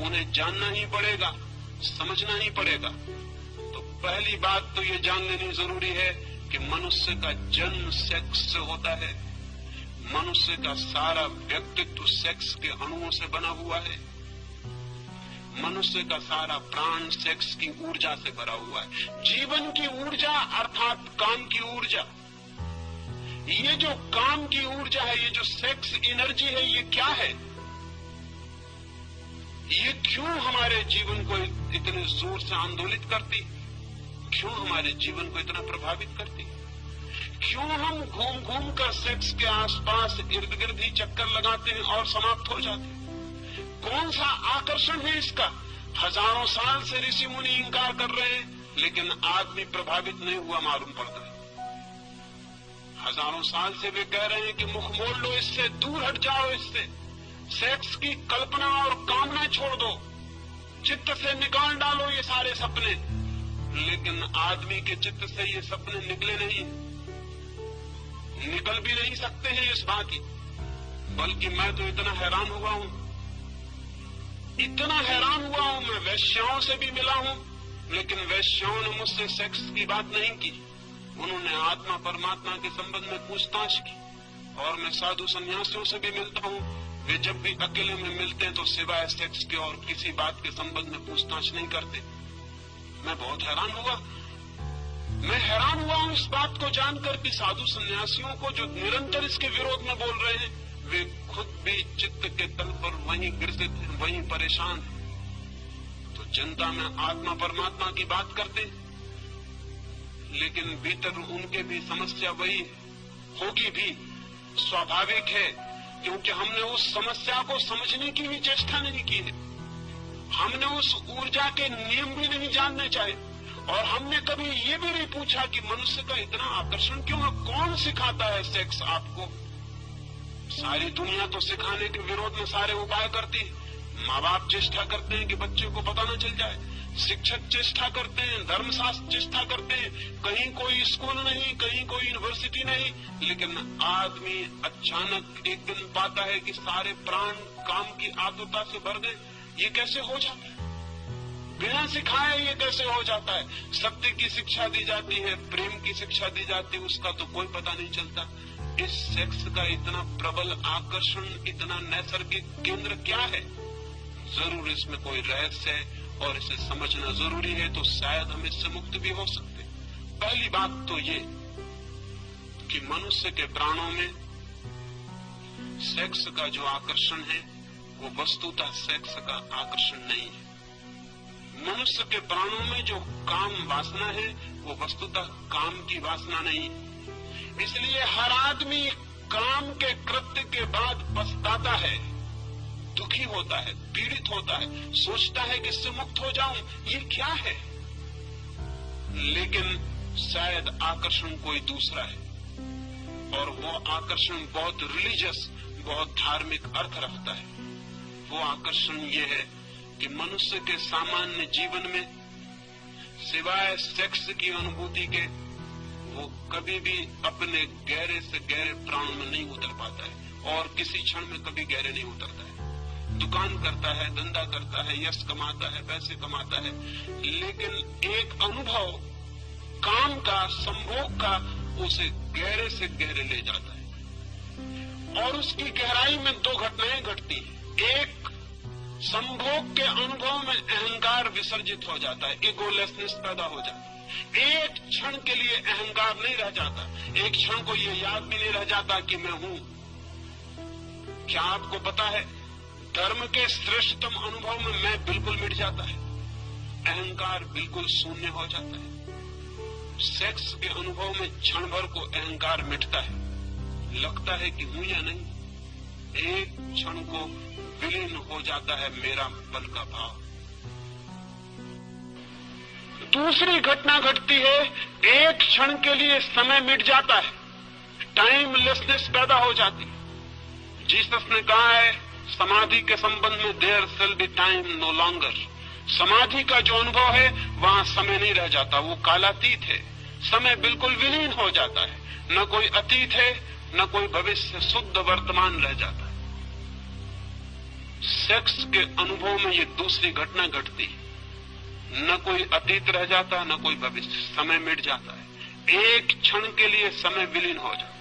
उन्हें जानना ही पड़ेगा, समझना ही पड़ेगा। तो पहली बात तो ये जान लेनी जरूरी है कि मनुष्य का जन्म सेक्स से होता है। मनुष्य का सारा व्यक्तित्व सेक्स के अणुओं से बना हुआ है। मनुष्य का सारा प्राण सेक्स की ऊर्जा से भरा हुआ है। जीवन की ऊर्जा अर्थात काम की ऊर्जा, ये जो काम की ऊर्जा है, ये जो सेक्स एनर्जी है, ये क्या है? ये क्यों हमारे जीवन को इतने जोर से आंदोलित करती? क्यों हमारे जीवन को इतना प्रभावित करती? क्यों हम घूम घूम कर सेक्स के आसपास इर्द गिर्द ही चक्कर लगाते हैं और समाप्त हो जाते हैं? कौन सा आकर्षण है इसका? हजारों साल से ऋषि मुनि इंकार कर रहे हैं, लेकिन आदमी प्रभावित नहीं हुआ मालूम पड़ता है। हजारों साल से वे कह रहे हैं कि मुख मोड़ लो इससे, दूर हट जाओ इससे, सेक्स की कल्पना और कामना छोड़ दो, चित्त से निकाल डालो ये सारे सपने। लेकिन आदमी के चित्त से ये सपने निकले नहीं, निकल भी नहीं सकते हैं इस बात की। बल्कि मैं तो इतना हैरान हुआ हूं, मैं वैश्याओं से भी मिला हूं, लेकिन वैश्याओं ने मुझसे सेक्स की बात नहीं की। उन्होंने आत्मा परमात्मा के संबंध में पूछताछ की। और मैं साधु सन्यासियों से भी मिलता हूं, वे जब भी अकेले में मिलते हैं तो सिवाय सेक्स के और किसी बात के संबंध में पूछताछ नहीं करते। मैं बहुत हैरान हुआ। मैं हैरान हुआ हूं इस बात को जानकर कि साधु सन्यासियों को जो निरंतर इसके विरोध में बोल रहे हैं, वे खुद भी चित्त के तल पर वहीं ग्रसित हैं, वहीं परेशान हैं। तो जनता में आत्मा परमात्मा की बात करते हैं, लेकिन भीतर उनके भी समस्या वही होगी भी, स्वाभाविक है, क्योंकि हमने उस समस्या को समझने की भी चेष्टा नहीं की है। हमने उस ऊर्जा के नियम भी नहीं जानने चाहिए, और हमने कभी ये भी नहीं पूछा कि मनुष्य का इतना आकर्षण क्यों है, कौन सिखाता है सेक्स आपको? सारी दुनिया तो सिखाने के विरोध में सारे उपाय करती है। माँ बाप चेष्टा करते हैं कि बच्चे को पता न चल जाए, शिक्षक चेष्टा करते हैं, धर्मशास्त्र चेष्टा करते हैं, कहीं कोई स्कूल नहीं, कहीं कोई यूनिवर्सिटी नहीं। लेकिन आदमी अचानक एक दिन पाता है कि सारे प्राण काम की आतुरता से भर गए। ये कैसे हो जाता है? बिना सिखाए ये कैसे हो जाता है? सत्य की शिक्षा दी जाती है, प्रेम की शिक्षा दी जाती है, उसका तो कोई पता नहीं चलता। इस सेक्स का इतना प्रबल आकर्षण, इतना नैसर्गिक केंद्र क्या है? जरूर इसमें कोई रहस्य है और इसे समझना जरूरी है, तो शायद हम इससे मुक्त भी हो सकते। पहली बात तो ये कि मनुष्य के प्राणों में सेक्स का जो आकर्षण है वो वस्तुतः सेक्स का आकर्षण नहीं है। मनुष्य के प्राणों में जो काम वासना है वो वस्तुतः काम की वासना नहीं है। इसलिए हर आदमी काम के कृत्य के बाद पछताता है, दुखी होता है, पीड़ित होता है, सोचता है कि इससे मुक्त हो जाऊं, ये क्या है? लेकिन शायद आकर्षण कोई दूसरा है, और वो आकर्षण बहुत रिलीजियस, बहुत धार्मिक अर्थ रखता है। वो आकर्षण ये है कि मनुष्य के सामान्य जीवन में सिवाय सेक्स की अनुभूति के वो कभी भी अपने गहरे से गहरे प्राण में नहीं उतर पाता है, और किसी क्षण में कभी गहरे नहीं उतरता है। दुकान करता है, धंधा करता है, यश कमाता है, पैसे कमाता है, लेकिन एक अनुभव काम का, संभोग का उसे गहरे से गहरे ले जाता है। और उसकी गहराई में दो घटनाएं घटती हैं। एक, संभोग के अनुभव में अहंकार विसर्जित हो जाता है, इगोलेसनेस पैदा हो जाता है। एक क्षण के लिए अहंकार नहीं रह जाता, एक क्षण को ये याद भी नहीं रह जाता कि मैं हूं। क्या आपको पता है, धर्म के श्रेष्ठतम अनुभव में मैं बिल्कुल मिट जाता है, अहंकार बिल्कुल शून्य हो जाता है। सेक्स के अनुभव में क्षण भर को अहंकार मिटता है, लगता है कि हूं या नहीं। एक क्षण को विलीन हो जाता है मेरा बल का भाव। दूसरी घटना घटती है, एक क्षण के लिए समय मिट जाता है, टाइमलेसनेस पैदा हो जाती है। जीसस ने कहा है समाधि के संबंध में, there shall be time no longer. समाधि का जो अनुभव है वहां समय नहीं रह जाता, वो कालातीत है, समय बिल्कुल विलीन हो जाता है, न कोई अतीत है न कोई भविष्य, शुद्ध वर्तमान रह जाता है। सेक्स के अनुभव में ये दूसरी घटना घटती है, न कोई अतीत रह जाता न कोई भविष्य, समय मिट जाता है, एक क्षण के लिए समय विलीन हो जाता है।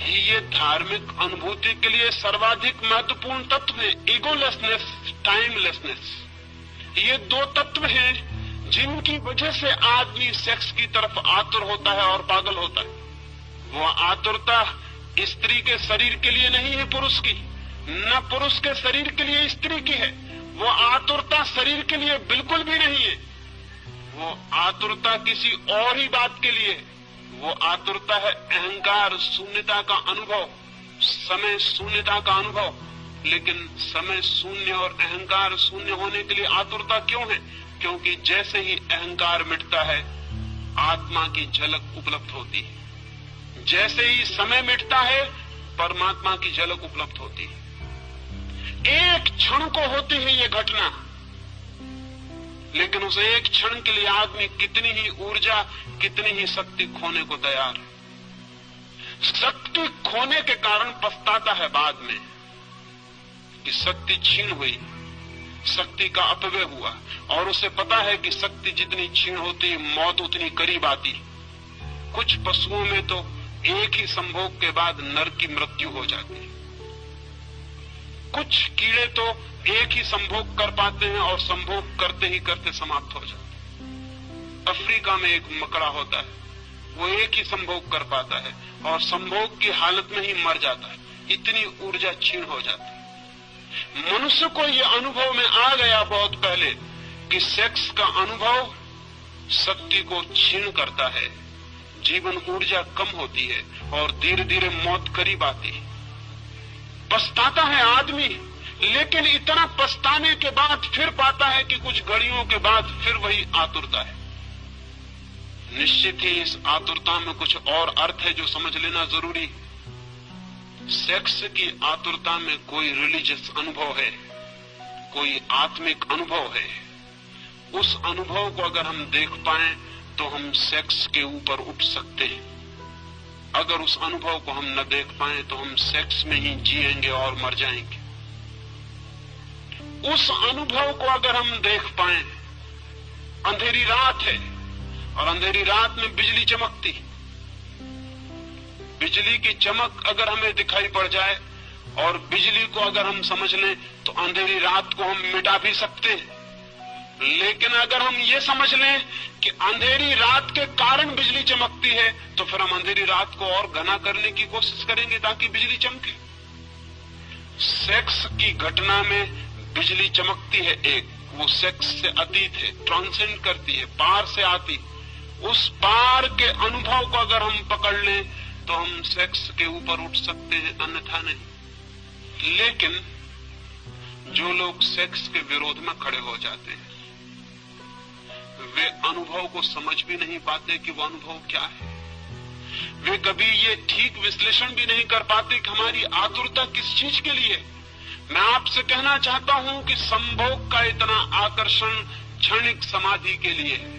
ये धार्मिक अनुभूति के लिए सर्वाधिक महत्वपूर्ण तत्व है, ईगोलेसनेस, टाइमलेसनेस। ये दो तत्व हैं जिनकी वजह से आदमी सेक्स की तरफ आतुर होता है और पागल होता है। वो आतुरता स्त्री के शरीर के लिए नहीं है पुरुष की, न पुरुष के शरीर के लिए स्त्री की है। वो आतुरता शरीर के लिए बिल्कुल भी नहीं है, वो आतुरता किसी और ही बात के लिए। वो आतुरता है अहंकार शून्यता का अनुभव, समय शून्यता का अनुभव। लेकिन समय शून्य और अहंकार शून्य होने के लिए आतुरता क्यों है? क्योंकि जैसे ही अहंकार मिटता है आत्मा की झलक उपलब्ध होती है, जैसे ही समय मिटता है परमात्मा की झलक उपलब्ध होती है। एक क्षण को होती है ये घटना, लेकिन उस एक क्षण के लिए आदमी कितनी ही ऊर्जा, कितनी ही शक्ति खोने को तैयार है। शक्ति खोने के कारण पछताता है बाद में कि शक्ति छीन हुई, शक्ति का अपव्यय हुआ, और उसे पता है कि शक्ति जितनी छीन होती मौत उतनी करीब आती। कुछ पशुओं में तो एक ही संभोग के बाद नर की मृत्यु हो जाती है, कुछ कीड़े तो एक ही संभोग कर पाते हैं और संभोग करते ही करते समाप्त हो जाते हैं। अफ्रीका में एक मकड़ा होता है, वो एक ही संभोग कर पाता है और संभोग की हालत में ही मर जाता है, इतनी ऊर्जा क्षीण हो जाती है। मनुष्य को ये अनुभव में आ गया बहुत पहले कि सेक्स का अनुभव शक्ति को क्षीण करता है, जीवन ऊर्जा कम होती है और धीरे धीरे मौत करीब आती है। पछताता है आदमी, लेकिन इतना पछताने के बाद फिर पाता है कि कुछ घड़ियों के बाद फिर वही आतुरता है। निश्चित ही इस आतुरता में कुछ और अर्थ है जो समझ लेना जरूरी। सेक्स की आतुरता में कोई रिलीजियस अनुभव है, कोई आत्मिक अनुभव है। उस अनुभव को अगर हम देख पाएं तो हम सेक्स के ऊपर उठ सकते हैं। अगर उस अनुभव को हम न देख पाएं तो हम सेक्स में ही जिएंगे और मर जाएंगे। उस अनुभव को अगर हम देख पाएं, अंधेरी रात है और अंधेरी रात में बिजली चमकती, बिजली की चमक अगर हमें दिखाई पड़ जाए और बिजली को अगर हम समझ लें तो अंधेरी रात को हम मिटा भी सकते हैं। लेकिन अगर हम ये समझ लें कि अंधेरी रात के कारण बिजली चमकती है तो फिर हम अंधेरी रात को और घना करने की कोशिश करेंगे ताकि बिजली चमके। सेक्स की घटना में बिजली चमकती है, एक वो सेक्स से अतीत है, ट्रांसेंड करती है, पार से आती। उस पार के अनुभव को अगर हम पकड़ लें तो हम सेक्स के ऊपर उठ सकते हैं, अन्यथा नहीं। लेकिन जो लोग सेक्स के विरोध में खड़े हो जाते हैं वे अनुभव को समझ भी नहीं पाते कि वो अनुभव क्या है। वे कभी ये ठीक विश्लेषण भी नहीं कर पाते कि हमारी आतुरता किस चीज के लिए। मैं आपसे कहना चाहता हूं कि संभोग का इतना आकर्षण क्षणिक समाधि के लिए है,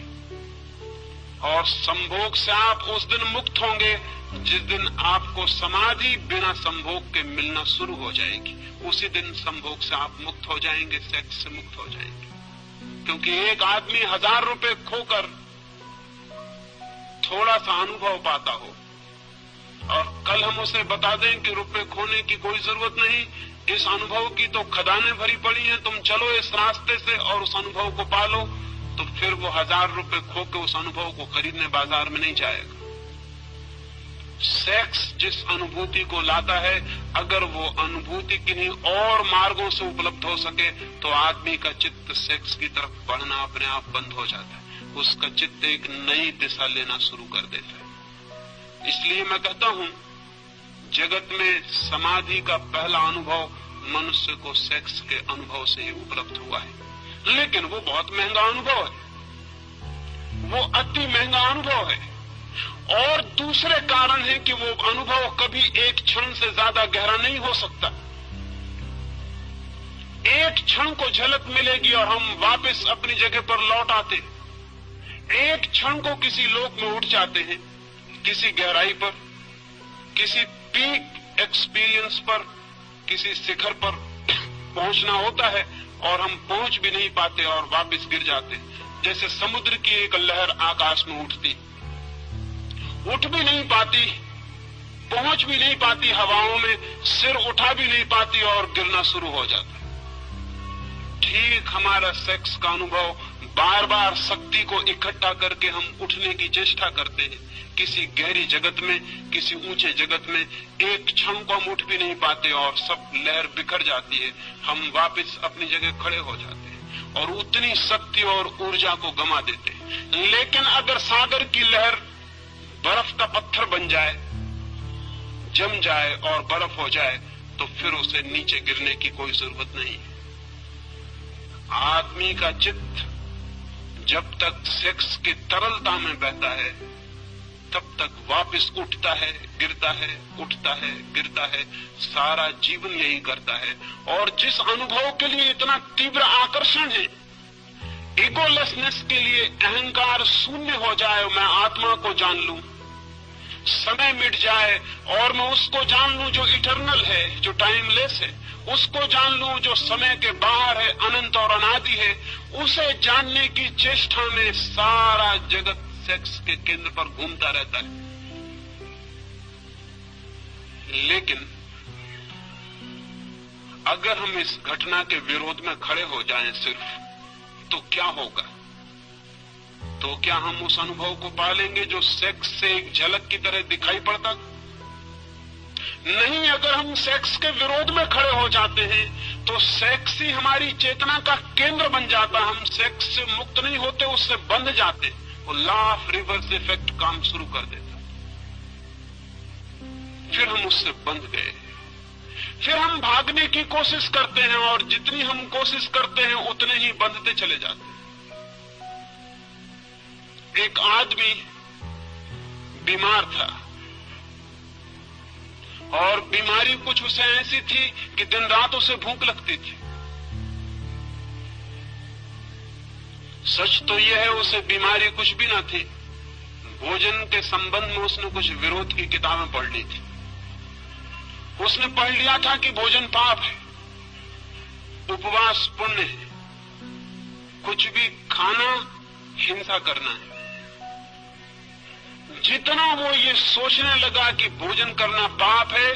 और संभोग से आप उस दिन मुक्त होंगे जिस दिन आपको समाधि बिना संभोग के मिलना शुरू हो जाएगी। उसी दिन संभोग से आप मुक्त हो जाएंगे, सेक्स से मुक्त हो जाएंगे। क्योंकि एक आदमी 1000 रुपए खोकर थोड़ा सा अनुभव पाता हो और कल हम उसे बता दें कि रुपए खोने की कोई जरूरत नहीं, इस अनुभव की तो खदानें भरी पड़ी हैं, तुम चलो इस रास्ते से और उस अनुभव को पालो, तो फिर वो 1000 रुपए खो के उस अनुभव को खरीदने बाजार में नहीं जाएगा। सेक्स जिस अनुभूति को लाता है, अगर वो अनुभूति किन्हीं और मार्गों से उपलब्ध हो सके तो आदमी का चित्त सेक्स की तरफ बढ़ना अपने आप बंद हो जाता है, उसका चित्त एक नई दिशा लेना शुरू कर देता है। इसलिए मैं कहता हूं जगत में समाधि का पहला अनुभव मनुष्य को सेक्स के अनुभव से ही उपलब्ध हुआ है। लेकिन वो बहुत महंगा अनुभव है, वो अति महंगा अनुभव है। और दूसरे कारण है कि वो अनुभव कभी एक क्षण से ज्यादा गहरा नहीं हो सकता। एक क्षण को झलक मिलेगी और हम वापस अपनी जगह पर लौट आते। एक क्षण को किसी लोक में उठ जाते हैं, किसी गहराई पर, किसी पीक एक्सपीरियंस पर, किसी शिखर पर पहुंचना होता है और हम पहुंच भी नहीं पाते और वापस गिर जाते। जैसे समुद्र की एक लहर आकाश में उठती, उठ भी नहीं पाती, पहुंच भी नहीं पाती हवाओं में, सिर उठा भी नहीं पाती और गिरना शुरू हो जाता। ठीक हमारा सेक्स का अनुभव, बार बार शक्ति को इकट्ठा करके हम उठने की चेष्टा करते हैं किसी गहरी जगत में, किसी ऊंचे जगत में। एक क्षण को हम उठ भी नहीं पाते और सब लहर बिखर जाती है, हम वापस अपनी जगह खड़े हो जाते हैं और उतनी शक्ति और ऊर्जा को गंवा देते हैं। लेकिन अगर सागर की लहर बर्फ का पत्थर बन जाए, जम जाए और बर्फ हो जाए, तो फिर उसे नीचे गिरने की कोई जरूरत नहीं है। आदमी का चित्त जब तक सेक्स की तरलता में बहता है, तब तक वापस उठता है, गिरता है, उठता है, गिरता है। सारा जीवन यही करता है। और जिस अनुभव के लिए इतना तीव्र आकर्षण है, इगोलेसनेस के लिए अहंकार शून्य हो जाए, मैं आत्मा को जान लूं, समय मिट जाए और मैं उसको जान लूं जो इटर्नल है, जो टाइमलेस है, उसको जान लूं जो समय के बाहर है, अनंत और अनादि है। उसे जानने की चेष्टा में सारा जगत सेक्स के केंद्र पर घूमता रहता है। लेकिन अगर हम इस घटना के विरोध में खड़े हो जाएं सिर्फ, तो क्या होगा? तो क्या हम उस अनुभव को पालेंगे जो सेक्स से एक झलक की तरह दिखाई पड़ता? नहीं। अगर हम सेक्स के विरोध में खड़े हो जाते हैं तो सेक्स ही हमारी चेतना का केंद्र बन जाता। हम सेक्स से मुक्त नहीं होते, उससे बंध जाते। वो लॉ ऑफ रिवर्स इफेक्ट काम शुरू कर देता। फिर हम उससे बंध गए, फिर हम भागने की कोशिश करते हैं और जितनी हम कोशिश करते हैं उतने ही बंधते चले जाते हैं। एक आदमी बीमार था और बीमारी कुछ उसे ऐसी थी कि दिन रात उसे भूख लगती थी। सच तो यह है उसे बीमारी कुछ भी ना थी। भोजन के संबंध में उसने कुछ विरोध की किताबें पढ़ ली थी। उसने पढ़ लिया था कि भोजन पाप है, उपवास पुण्य है, कुछ भी खाना हिंसा करना है। जितना वो ये सोचने लगा कि भोजन करना पाप है,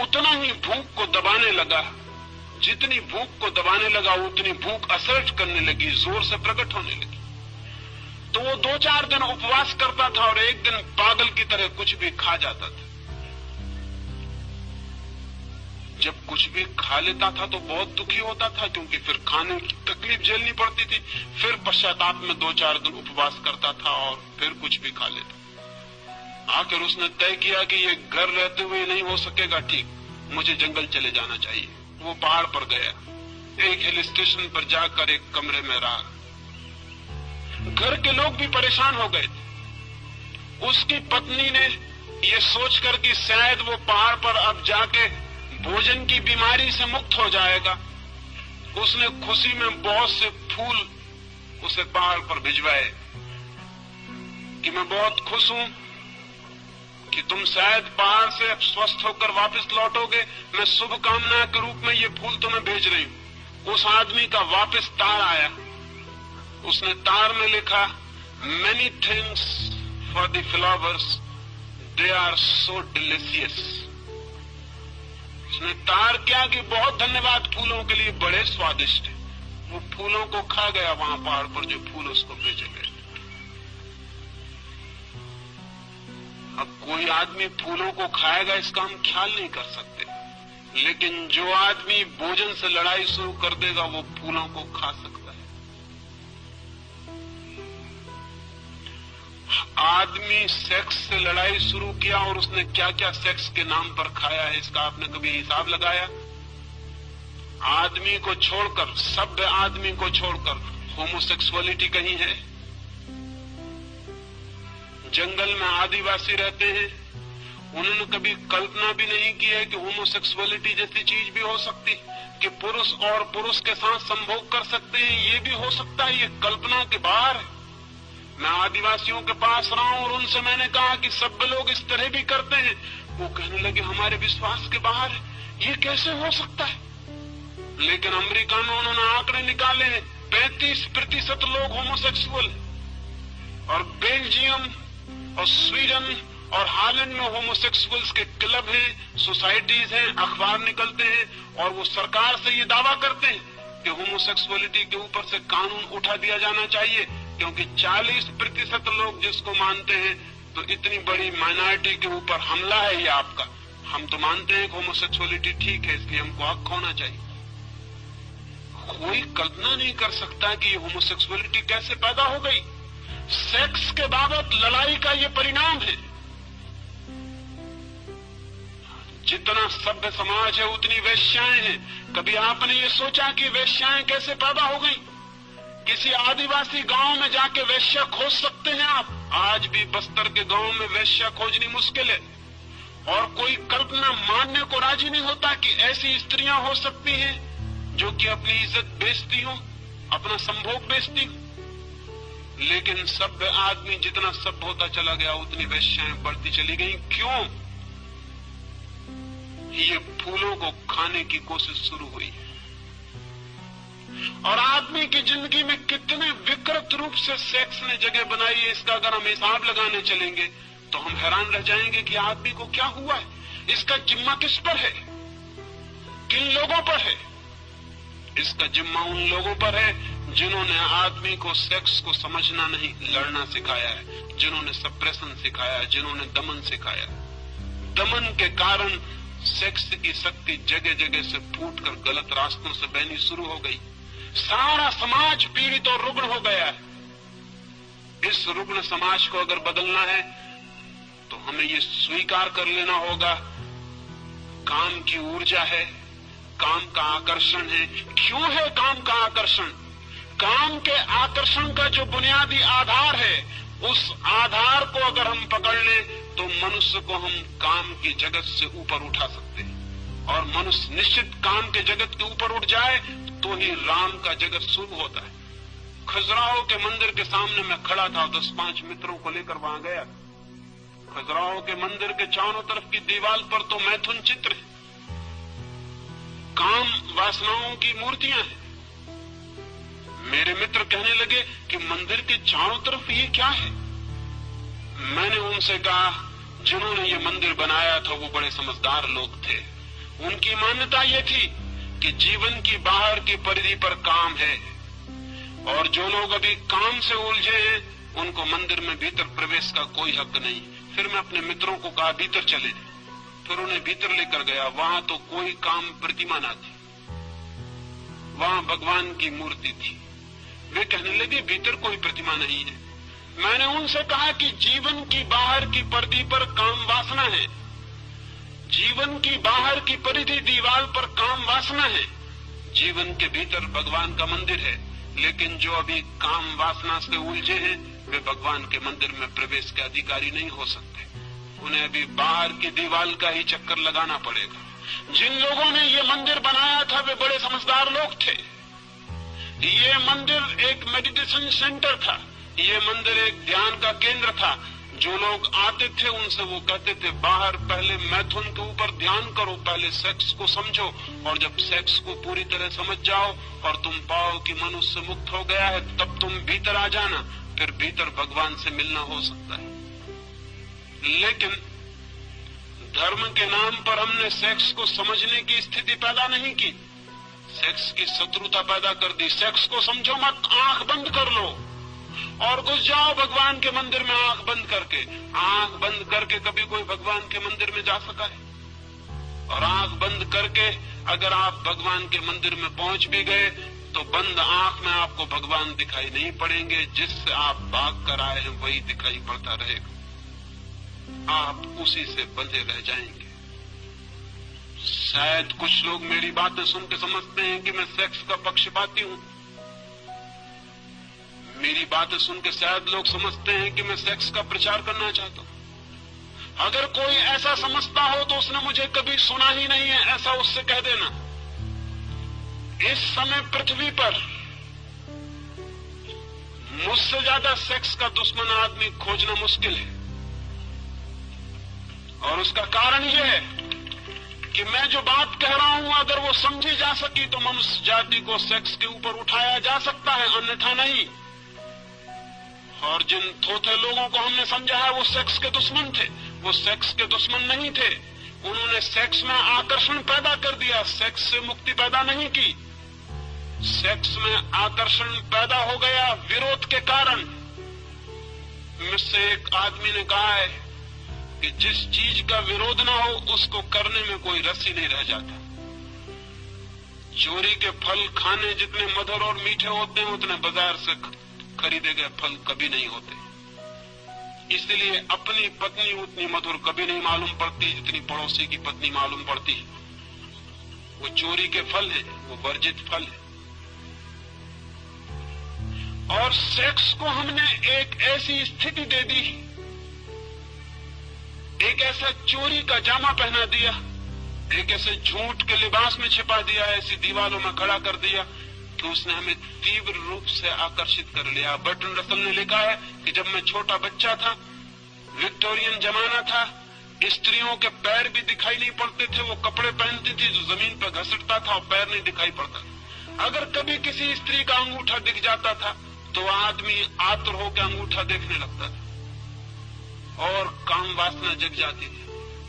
उतना ही भूख को दबाने लगा। जितनी भूख को दबाने लगा उतनी भूख असर्ट करने लगी, जोर से प्रकट होने लगी। तो वो 2-4 दिन उपवास करता था और एक दिन पागल की तरह कुछ भी खा जाता था। जब कुछ भी खा लेता था तो बहुत दुखी होता था, क्योंकि फिर खाने की तकलीफ झेलनी पड़ती थी। फिर पश्चाताप में 2-4 दिन उपवास करता था और फिर कुछ भी खा लेता। आखिर उसने तय किया कि ये घर रहते हुए नहीं हो सकेगा ठीक, मुझे जंगल चले जाना चाहिए। वो पहाड़ पर गया, एक हिल स्टेशन पर जाकर एक कमरे में रहा। घर के लोग भी परेशान हो गए थे। उसकी पत्नी ने ये सोचकर कि शायद वो पहाड़ पर अब जाके भोजन की बीमारी से मुक्त हो जाएगा, उसने खुशी में बहुत से फूल उसे पहाड़ पर भिजवाए कि मैं बहुत खुश हूं कि तुम शायद पहाड़ से अब स्वस्थ होकर वापस लौटोगे। मैं शुभकामना के रूप में ये फूल तुम्हें भेज रही हूं। उस आदमी का वापस तार आया। उसने तार में लिखा, many thanks for the flowers, they are so delicious. उसने तार किया कि बहुत धन्यवाद फूलों के लिए, बड़े स्वादिष्ट है। वो फूलों को खा गया वहां पहाड़ पर जो फूल उसको भेजे गए। अब कोई आदमी फूलों को खाएगा इसका हम ख्याल नहीं कर सकते, लेकिन जो आदमी भोजन से लड़ाई शुरू कर देगा वो फूलों को खा सकता है। आदमी सेक्स से लड़ाई शुरू किया और उसने क्या क्या सेक्स के नाम पर खाया है, इसका आपने कभी हिसाब लगाया? आदमी को छोड़कर, सभ्य आदमी को छोड़कर होमोसेक्सुअलिटी कहीं है? जंगल में आदिवासी रहते हैं, उन्होंने कभी कल्पना भी नहीं की है कि होमोसेक्सुअलिटी जैसी चीज भी हो सकती, कि पुरुष और पुरुष के साथ संभोग कर सकते हैं, ये भी हो सकता है। ये कल्पनाओं के बाहर है। मैं आदिवासियों के पास रहा हूं और उनसे मैंने कहा कि सब लोग इस तरह भी करते हैं। वो कहने लगे हमारे विश्वास के बाहर है, ये कैसे हो सकता है? लेकिन अमेरिका में उन्होंने आंकड़े निकाले हैं, 35% लोग होमोसेक्सुअल, और बेल्जियम और स्वीडन और हालैंड में होमोसेक्सुअल्स के क्लब हैं, सोसाइटीज हैं, अखबार निकलते हैं, और वो सरकार से ये दावा करते हैं कि होमोसेक्सुअलिटी के ऊपर से कानून उठा दिया जाना चाहिए, क्योंकि 40% लोग जिसको मानते हैं, तो इतनी बड़ी माइनॉरिटी के ऊपर हमला है ये आपका। हम तो मानते हैं कि होमोसेक्सुअलिटी ठीक है, इसलिए हमको हक होना चाहिए। कोई कल्पना नहीं कर सकता कि ये होमोसेक्सुअलिटी कैसे पैदा हो गई। सेक्स के बाबत लड़ाई का ये परिणाम है। जितना सभ्य समाज है उतनी वेश्याएं हैं। कभी आपने ये सोचा कि वेश्याएं कैसे पैदा हो गई? किसी आदिवासी गांव में जाके वेश्या खोज सकते हैं आप? आज भी बस्तर के गांव में वेश्या खोजनी मुश्किल है, और कोई कल्पना मानने को राजी नहीं होता कि ऐसी स्त्रियां हो सकती हैं जो कि अपनी इज्जत बेचती हो, अपना संभोग बेचती हो। लेकिन सभ्य आदमी जितना सभ्य होता चला गया उतनी वेश्याएं बढ़ती चली गई। क्यों? ये फूलों को खाने की कोशिश शुरू हुई। और आदमी की जिंदगी में कितने विकृत रूप से सेक्स ने जगह बनाई है, इसका अगर हम हिसाब लगाने चलेंगे तो हम हैरान रह जाएंगे कि आदमी को क्या हुआ है। इसका जिम्मा किस पर है? किन लोगों पर है? इसका जिम्मा उन लोगों पर है जिन्होंने आदमी को सेक्स को समझना नहीं, लड़ना सिखाया है, जिन्होंने सप्रेशन सिखाया, जिन्होंने दमन सिखाया। दमन के कारण सेक्स की शक्ति जगह जगह से फूटकर गलत रास्तों से बहनी शुरू हो गई। सारा समाज पीड़ित और रुग्ण हो गया है। इस रुग्ण समाज को अगर बदलना है तो हमें ये स्वीकार कर लेना होगा, काम की ऊर्जा है, काम का आकर्षण है। क्यों है काम का आकर्षण? काम के आकर्षण का जो बुनियादी आधार है, उस आधार को अगर हम पकड़ लें तो मनुष्य को हम काम की जगत से ऊपर उठा सकते हैं। और मनुष्य निश्चित काम के जगत के ऊपर उठ जाए तो ही राम का जगत शुरू होता है। खजुराहो के मंदिर के सामने मैं खड़ा था, 10-5 मित्रों को लेकर वहां गया। खजुराहो के मंदिर के चारों तरफ की दीवार पर तो मैथुन चित्र है, काम वासनाओं की मूर्तियां हैं। मेरे मित्र कहने लगे कि मंदिर के चारों तरफ ये क्या है? मैंने उनसे कहा, जिन्होंने ये मंदिर बनाया था वो बड़े समझदार लोग थे। उनकी मान्यता ये थी कि जीवन की बाहर की परिधि पर काम है, और जो लोग अभी काम से उलझे हैं उनको मंदिर में भीतर प्रवेश का कोई हक नहीं। फिर मैं अपने मित्रों को कहा भीतर चले, फिर उन्हें भीतर लेकर गया। वहां तो कोई काम प्रतिमा ना थी, वहां भगवान की मूर्ति थी। वे कहने लगे भीतर कोई प्रतिमा नहीं है। मैंने उनसे कहा कि जीवन की बाहर की परिधि पर काम वासना है, जीवन की बाहर की परिधि दीवार पर काम वासना है, जीवन के भीतर भगवान का मंदिर है। लेकिन जो अभी काम वासना से उलझे हैं वे भगवान के मंदिर में प्रवेश के अधिकारी नहीं हो सकते। उन्हें अभी बाहर की दीवार का ही चक्कर लगाना पड़ेगा। जिन लोगों ने ये मंदिर बनाया था वे बड़े समझदार लोग थे। ये मंदिर एक मेडिटेशन सेंटर था, ये मंदिर एक ध्यान का केंद्र था। जो लोग आते थे उनसे वो कहते थे बाहर पहले मैथुन के ऊपर ध्यान करो, पहले सेक्स को समझो, और जब सेक्स को पूरी तरह समझ जाओ और तुम पाओ कि मनुष्य मुक्त हो गया है तब तुम भीतर आ जाना, फिर भीतर भगवान से मिलना हो सकता है। लेकिन धर्म के नाम पर हमने सेक्स को समझने की स्थिति पैदा नहीं की, सेक्स की शत्रुता पैदा कर दी। सेक्स को समझो मत, आंख बंद कर लो और घुस जाओ भगवान के मंदिर में आंख बंद करके। आंख बंद करके कभी कोई भगवान के मंदिर में जा सका है? और आंख बंद करके अगर आप भगवान के मंदिर में पहुंच भी गए तो बंद आंख में आपको भगवान दिखाई नहीं पड़ेंगे। जिससे आप भाग कर आए हैं वही दिखाई पड़ता रहेगा, आप उसी से बंधे रह जाएंगे। शायद कुछ लोग मेरी बातें सुन के समझते हैं कि मैं सेक्स का पक्षपाती हूं। मेरी बातें सुन के शायद लोग समझते हैं कि मैं सेक्स का प्रचार करना चाहता हूं। अगर कोई ऐसा समझता हो तो उसने मुझे कभी सुना ही नहीं है, ऐसा उससे कह देना। इस समय पृथ्वी पर मुझसे ज्यादा सेक्स का दुश्मन आदमी खोजना मुश्किल है, और उसका कारण यह है कि मैं जो बात कह रहा हूं अगर वो समझी जा सकी तो मनुष्य जाति को सेक्स के ऊपर उठाया जा सकता है, अन्यथा नहीं। और जिन थोथे लोगों को हमने समझा है वो सेक्स के दुश्मन थे, वो सेक्स के दुश्मन नहीं थे। उन्होंने सेक्स में आकर्षण पैदा कर दिया, सेक्स से मुक्ति पैदा नहीं की। सेक्स में आकर्षण पैदा हो गया विरोध के कारण। मुझसे एक आदमी ने कहा है कि जिस चीज का विरोध ना हो उसको करने में कोई रस ही नहीं रह जाता। चोरी के फल खाने जितने मधुर और मीठे होते हैं उतने बाजार से खरीदे गए फल कभी नहीं होते। इसलिए अपनी पत्नी उतनी मधुर कभी नहीं मालूम पड़ती जितनी पड़ोसी की पत्नी मालूम पड़ती है। वो चोरी के फल है, वो वर्जित फल है। और सेक्स को हमने एक ऐसी स्थिति दे दी, एक ऐसा चोरी का जामा पहना दिया, एक ऐसे झूठ के लिबास में छिपा दिया, ऐसी दीवारों में खड़ा कर दिया कि उसने हमें तीव्र रूप से आकर्षित कर लिया। बर्ट्रैंड रसल ने लिखा है कि जब मैं छोटा बच्चा था, विक्टोरियन जमाना था, स्त्रियों के पैर भी दिखाई नहीं पड़ते थे। वो कपड़े पहनती थी जो जमीन पर घसटता था और पैर नहीं दिखाई पड़ता। अगर कभी किसी स्त्री का अंगूठा दिख जाता था तो आदमी आतुर होकर अंगूठा देखने लगता था और काम वासना जग जाती थी।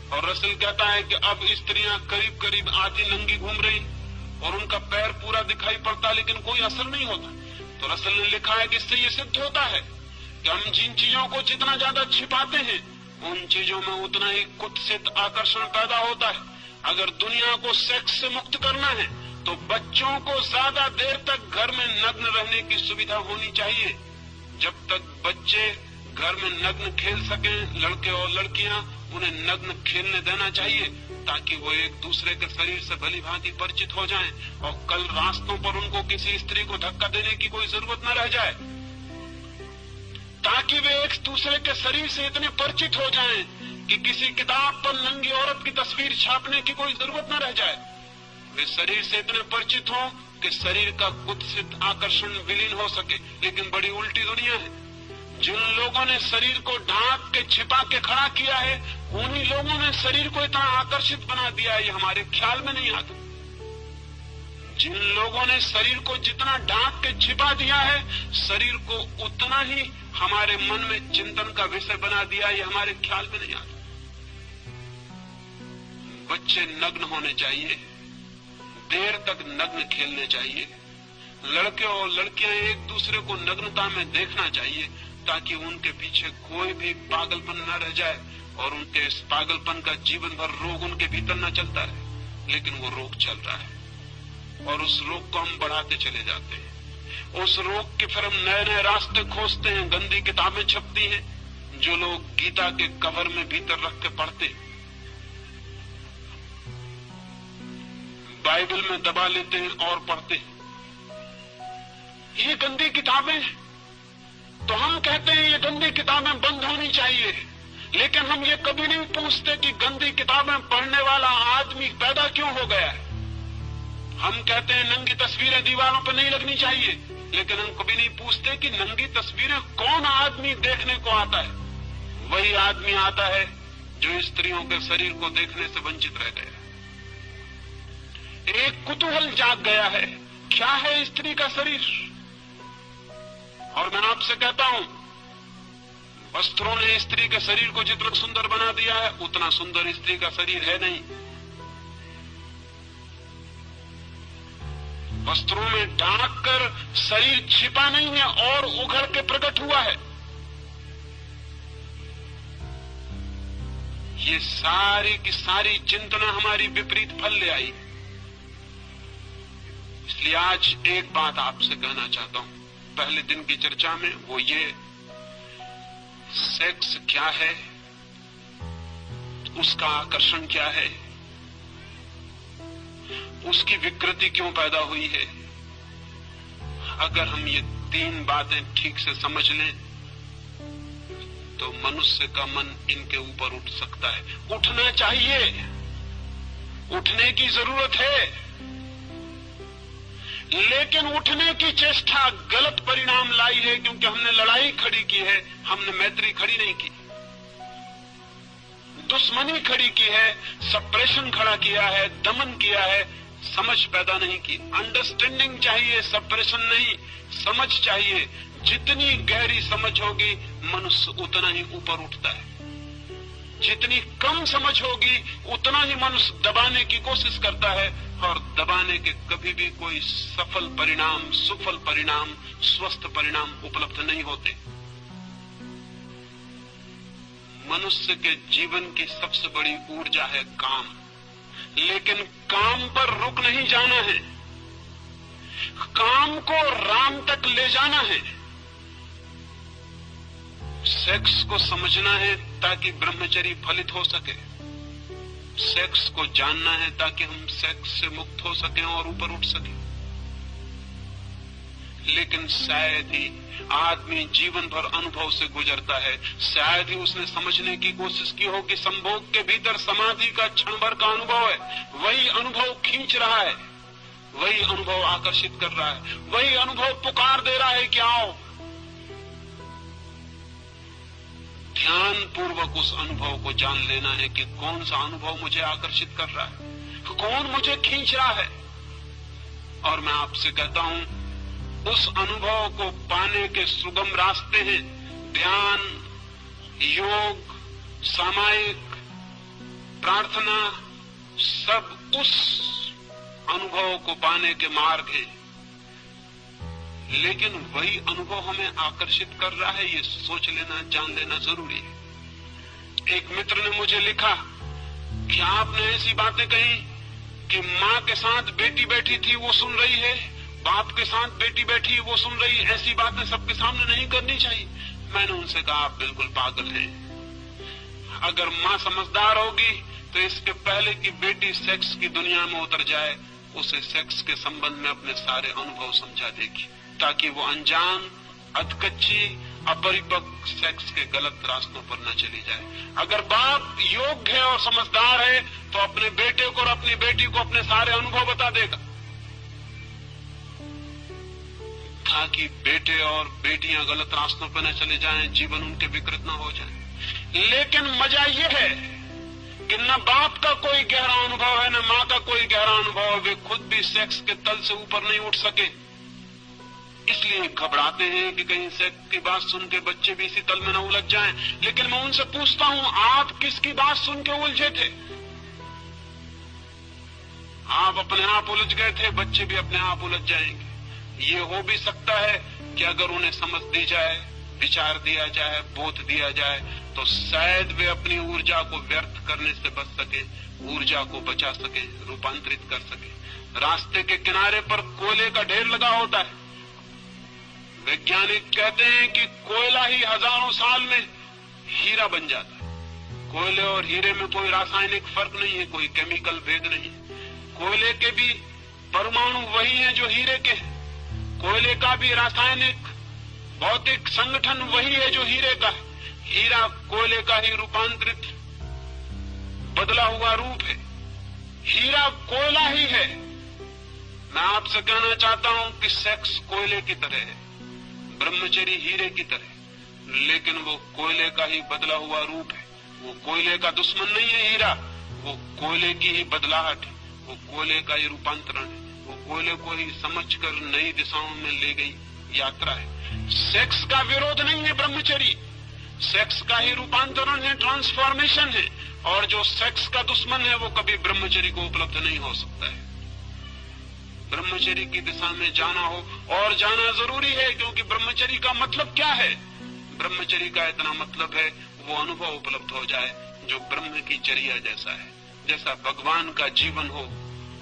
और रसल कहता है कि अब स्त्रियां करीब करीब आधी नंगी घूम रही और उनका पैर पूरा दिखाई पड़ता लेकिन कोई असर नहीं होता। तो रसल ने लिखा है कि इससे ये सिद्ध होता है कि हम जिन चीजों को जितना ज्यादा छिपाते हैं उन चीजों में उतना ही कुत्सित आकर्षण पैदा होता है। अगर दुनिया को सेक्स से मुक्त करना है तो बच्चों को ज्यादा देर तक घर में नग्न रहने की सुविधा होनी चाहिए। जब तक बच्चे घर में नग्न खेल सकें, लड़के और लड़कियां, उन्हें नग्न खेलने देना चाहिए ताकि वो एक दूसरे के शरीर से भली भांति परिचित हो जाएं और कल रास्तों पर उनको किसी स्त्री को धक्का देने की कोई जरूरत न रह जाए, ताकि वे एक दूसरे के शरीर से इतने परिचित हो जाएं कि किसी किताब पर नंगी औरत की तस्वीर छापने की कोई जरूरत न रह जाए। वे शरीर से इतने परिचित हों कि शरीर का कुत्सित आकर्षण विलीन हो सके। लेकिन बड़ी उल्टी दुनिया है। जिन लोगों ने शरीर को ढांक के छिपा के खड़ा किया है उन्हीं लोगों ने शरीर को इतना आकर्षित बना दिया है, ये हमारे ख्याल में नहीं आता। जिन लोगों ने शरीर को जितना ढांक के छिपा दिया है शरीर को उतना ही हमारे मन में चिंतन का विषय बना दिया, ये हमारे ख्याल में नहीं आता। बच्चे नग्न होने चाहिए, देर तक नग्न खेलने चाहिए, लड़के और लड़कियां एक दूसरे को नग्नता में देखना चाहिए ताकि उनके पीछे कोई भी पागलपन न रह जाए और उनके इस पागलपन का जीवन भर रोग उनके भीतर न चलता है। लेकिन वो रोग चल रहा है और उस रोग को हम बढ़ाते चले जाते हैं। उस रोग के फिर हम नए नए रास्ते खोजते हैं। गंदी किताबें छपती हैं जो लोग गीता के कवर में भीतर रख के पढ़ते, बाइबल में दबा लेते हैं और पढ़ते हैं। ये गंदी किताबें, तो हम कहते हैं ये गंदी किताबें बंद होनी चाहिए, लेकिन हम ये कभी नहीं पूछते कि गंदी किताबें पढ़ने वाला आदमी पैदा क्यों हो गया है। हम कहते हैं नंगी तस्वीरें दीवारों पर नहीं लगनी चाहिए, लेकिन हम कभी नहीं पूछते कि नंगी तस्वीरें कौन आदमी देखने को आता है। वही आदमी आता है जो स्त्रियों के शरीर को देखने से वंचित रह गया। एक कुतूहल जाग गया है, क्या है स्त्री का शरीर। और मैं आपसे कहता हूं, वस्त्रों ने स्त्री के शरीर को जितना सुंदर बना दिया है उतना सुंदर स्त्री का शरीर है नहीं। वस्त्रों में ढांक कर शरीर छिपा नहीं है और उघड़ के प्रकट हुआ है। ये सारी की सारी चिंतना हमारी विपरीत फल ले आई। इसलिए आज एक बात आपसे कहना चाहता हूं पहले दिन की चर्चा में, वो ये, सेक्स क्या है, उसका आकर्षण क्या है, उसकी विकृति क्यों पैदा हुई है। अगर हम ये तीन बातें ठीक से समझ लें तो मनुष्य का मन इनके ऊपर उठ सकता है। उठना चाहिए, उठने की जरूरत है, लेकिन उठने की चेष्टा गलत परिणाम लाई है, क्योंकि हमने लड़ाई खड़ी की है, हमने मैत्री खड़ी नहीं की। दुश्मनी खड़ी की है, सप्रेशन खड़ा किया है, दमन किया है, समझ पैदा नहीं की। अंडरस्टैंडिंग चाहिए, सप्रेशन नहीं, समझ चाहिए। जितनी गहरी समझ होगी मनुष्य उतना ही ऊपर उठता है, जितनी कम समझ होगी उतना ही मनुष्य दबाने की कोशिश करता है, और दबाने के कभी भी कोई सफल परिणाम, सुफल परिणाम, स्वस्थ परिणाम उपलब्ध नहीं होते। मनुष्य के जीवन की सबसे बड़ी ऊर्जा है काम, लेकिन काम पर रुक नहीं जाना है, काम को राम तक ले जाना है। सेक्स को समझना है ताकि ब्रह्मचर्य फलित हो सके, सेक्स को जानना है ताकि हम सेक्स से मुक्त हो सकें और ऊपर उठ सकें। लेकिन शायद ही आदमी जीवन भर अनुभव से गुजरता है, शायद ही उसने समझने की कोशिश की हो कि संभोग के भीतर समाधि का क्षण भर का अनुभव है, वही अनुभव खींच रहा है, वही अनुभव आकर्षित कर रहा है, वही अनुभव पुकार दे रहा है कि आओ। ध्यान पूर्वक उस अनुभव को जान लेना है कि कौन सा अनुभव मुझे आकर्षित कर रहा है, कौन मुझे खींच रहा है। और मैं आपसे कहता हूं, उस अनुभव को पाने के सुगम रास्ते हैं ध्यान, योग, सामायिक, प्रार्थना, सब उस अनुभव को पाने के मार्ग हैं। लेकिन वही अनुभव हमें आकर्षित कर रहा है, ये सोच लेना, जान लेना जरूरी है। एक मित्र ने मुझे लिखा कि आपने ऐसी बातें कही कि माँ के साथ बेटी बैठी थी वो सुन रही है, बाप के साथ बेटी बैठी है वो सुन रही है, ऐसी बातें सबके सामने नहीं करनी चाहिए। मैंने उनसे कहा आप बिल्कुल पागल हैं। अगर माँ समझदार होगी तो इसके पहले कि बेटी सेक्स की दुनिया में उतर जाए, उसे सेक्स के संबंध में अपने सारे अनुभव समझा देगी, ताकि वो अनजान, अधकच्ची, अपरिपक्व सेक्स के गलत रास्तों पर न चली जाए। अगर बाप योग्य है और समझदार है तो अपने बेटे को और अपनी बेटी को अपने सारे अनुभव बता देगा, ताकि बेटे और बेटियां गलत रास्तों पर न चले जाएं, जीवन उनके विकृत न हो जाए। लेकिन मजा यह है कि न बाप का कोई गहरा अनुभव है, न माँ का कोई गहरा अनुभव है, वे खुद भी सेक्स के तल से ऊपर नहीं उठ सके, इसलिए घबराते हैं कि कहीं सेक्स की बात सुन के बच्चे भी इसी तल में न उलझ जाएं। लेकिन मैं उनसे पूछता हूं, आप किसकी बात सुन के उलझे थे? आप अपने आप उलझ गए थे, बच्चे भी अपने आप उलझ जाएंगे। ये हो भी सकता है कि अगर उन्हें समझ दी जाए, विचार दिया जाए, बोध दिया जाए, तो शायद वे अपनी ऊर्जा को व्यर्थ करने से बच सके, ऊर्जा को बचा सके, रूपांतरित कर सके। रास्ते के किनारे पर कोयले का ढेर लगा होता है। वैज्ञानिक कहते हैं कि कोयला ही हजारों साल में हीरा बन जाता है। कोयले और हीरे में कोई रासायनिक फर्क नहीं है, कोई केमिकल भेद नहीं है। कोयले के भी परमाणु वही हैं जो हीरे के हैं, कोयले का भी रासायनिक भौतिक संगठन वही है जो हीरे का है। हीरा कोयले का ही रूपांतरित बदला हुआ रूप है, हीरा कोयला ही है। मैं आपसे कहना चाहता हूं कि सेक्स कोयले की तरह है, ब्रह्मचर्य हीरे की तरह, लेकिन वो कोयले का ही बदला हुआ रूप है। वो कोयले का दुश्मन नहीं है हीरा, वो कोयले की ही बदलाहट है, वो कोयले का ही रूपांतरण है, वो कोयले को ही समझकर नई दिशाओं में ले गई यात्रा है। सेक्स का विरोध नहीं है ब्रह्मचर्य, सेक्स का ही रूपांतरण है, ट्रांसफॉर्मेशन है। और जो सेक्स का दुश्मन है वो कभी ब्रह्मचर्य को उपलब्ध नहीं हो सकता है। ब्रह्मचर्य की दिशा में जाना हो, और जाना जरूरी है, क्योंकि ब्रह्मचर्य का मतलब क्या है? ब्रह्मचर्य का इतना मतलब है वो अनुभव उपलब्ध हो जाए जो ब्रह्म की चर्या जैसा है, जैसा भगवान का जीवन हो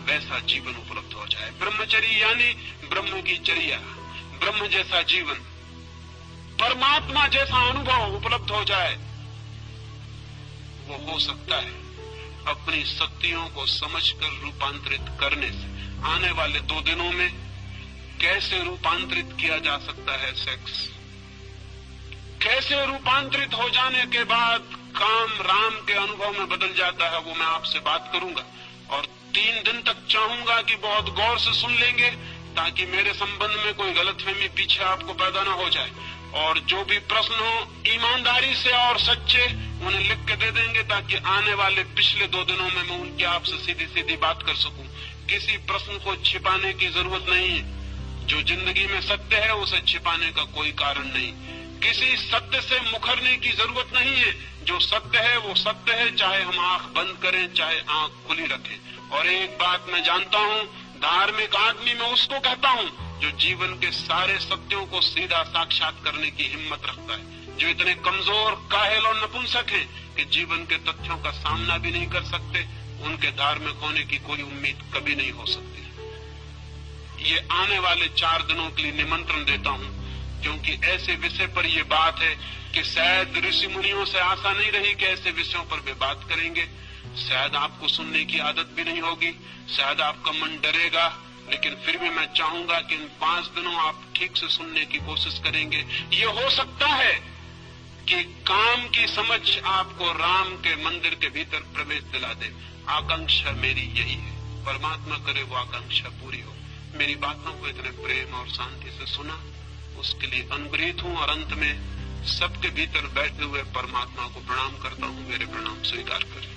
वैसा जीवन उपलब्ध हो जाए। ब्रह्मचर्य यानी ब्रह्म की चर्या, ब्रह्म जैसा जीवन, परमात्मा जैसा अनुभव उपलब्ध हो जाए, वो हो सकता है। अपनी शक्तियों को समझकर रूपांतरित करने से। आने वाले 2 दिनों में कैसे रूपांतरित किया जा सकता है सेक्स, कैसे रूपांतरित हो जाने के बाद काम राम के अनुभव में बदल जाता है, वो मैं आपसे बात करूंगा। और 3 दिन तक चाहूंगा कि बहुत गौर से सुन लेंगे, ताकि मेरे संबंध में कोई गलतफहमी पीछे आपको पैदा न हो जाए। और जो भी प्रश्न हो ईमानदारी से और सच्चे उन्हें लिख के दे देंगे, ताकि आने वाले पिछले 2 दिनों में मैं उनकी आपसे सीधी सीधी बात कर सकूं। किसी प्रश्न को छिपाने की जरूरत नहीं है। जो जिंदगी में सत्य है उसे छिपाने का कोई कारण नहीं। किसी सत्य से मुखरने की जरूरत नहीं है। जो सत्य है वो सत्य है, चाहे हम आंख बंद करें चाहे आंख खुली रखें। और एक बात मैं जानता हूं, धार्मिक आदमी मैं उसको कहता हूं जो जीवन के सारे सत्यों को सीधा साक्षात करने की हिम्मत रखता है। जो इतने कमजोर, काहिल और नपुंसक हैं कि जीवन के तथ्यों का सामना भी नहीं कर सकते, उनके धार्मिक होने की कोई उम्मीद कभी नहीं हो सकती। ये आने वाले 4 दिनों के लिए निमंत्रण देता हूं, क्योंकि ऐसे विषय पर ये बात है कि शायद ऋषि मुनियों से आशा नहीं रही कि ऐसे विषयों पर वे बात करेंगे। शायद आपको सुनने की आदत भी नहीं होगी, शायद आपका मन डरेगा, लेकिन फिर भी मैं चाहूंगा कि इन 5 दिनों आप ठीक से सुनने की कोशिश करेंगे। ये हो सकता है कि काम की समझ आपको राम के मंदिर के भीतर प्रवेश दिला दे। आकांक्षा मेरी यही है, परमात्मा करे वो आकांक्षा पूरी हो। मेरी बातों को इतने प्रेम और शांति से सुना, उसके लिए अनुग्रहित हूं। और अंत में सबके भीतर बैठे हुए परमात्मा को प्रणाम करता हूं। मेरे प्रणाम स्वीकार करें।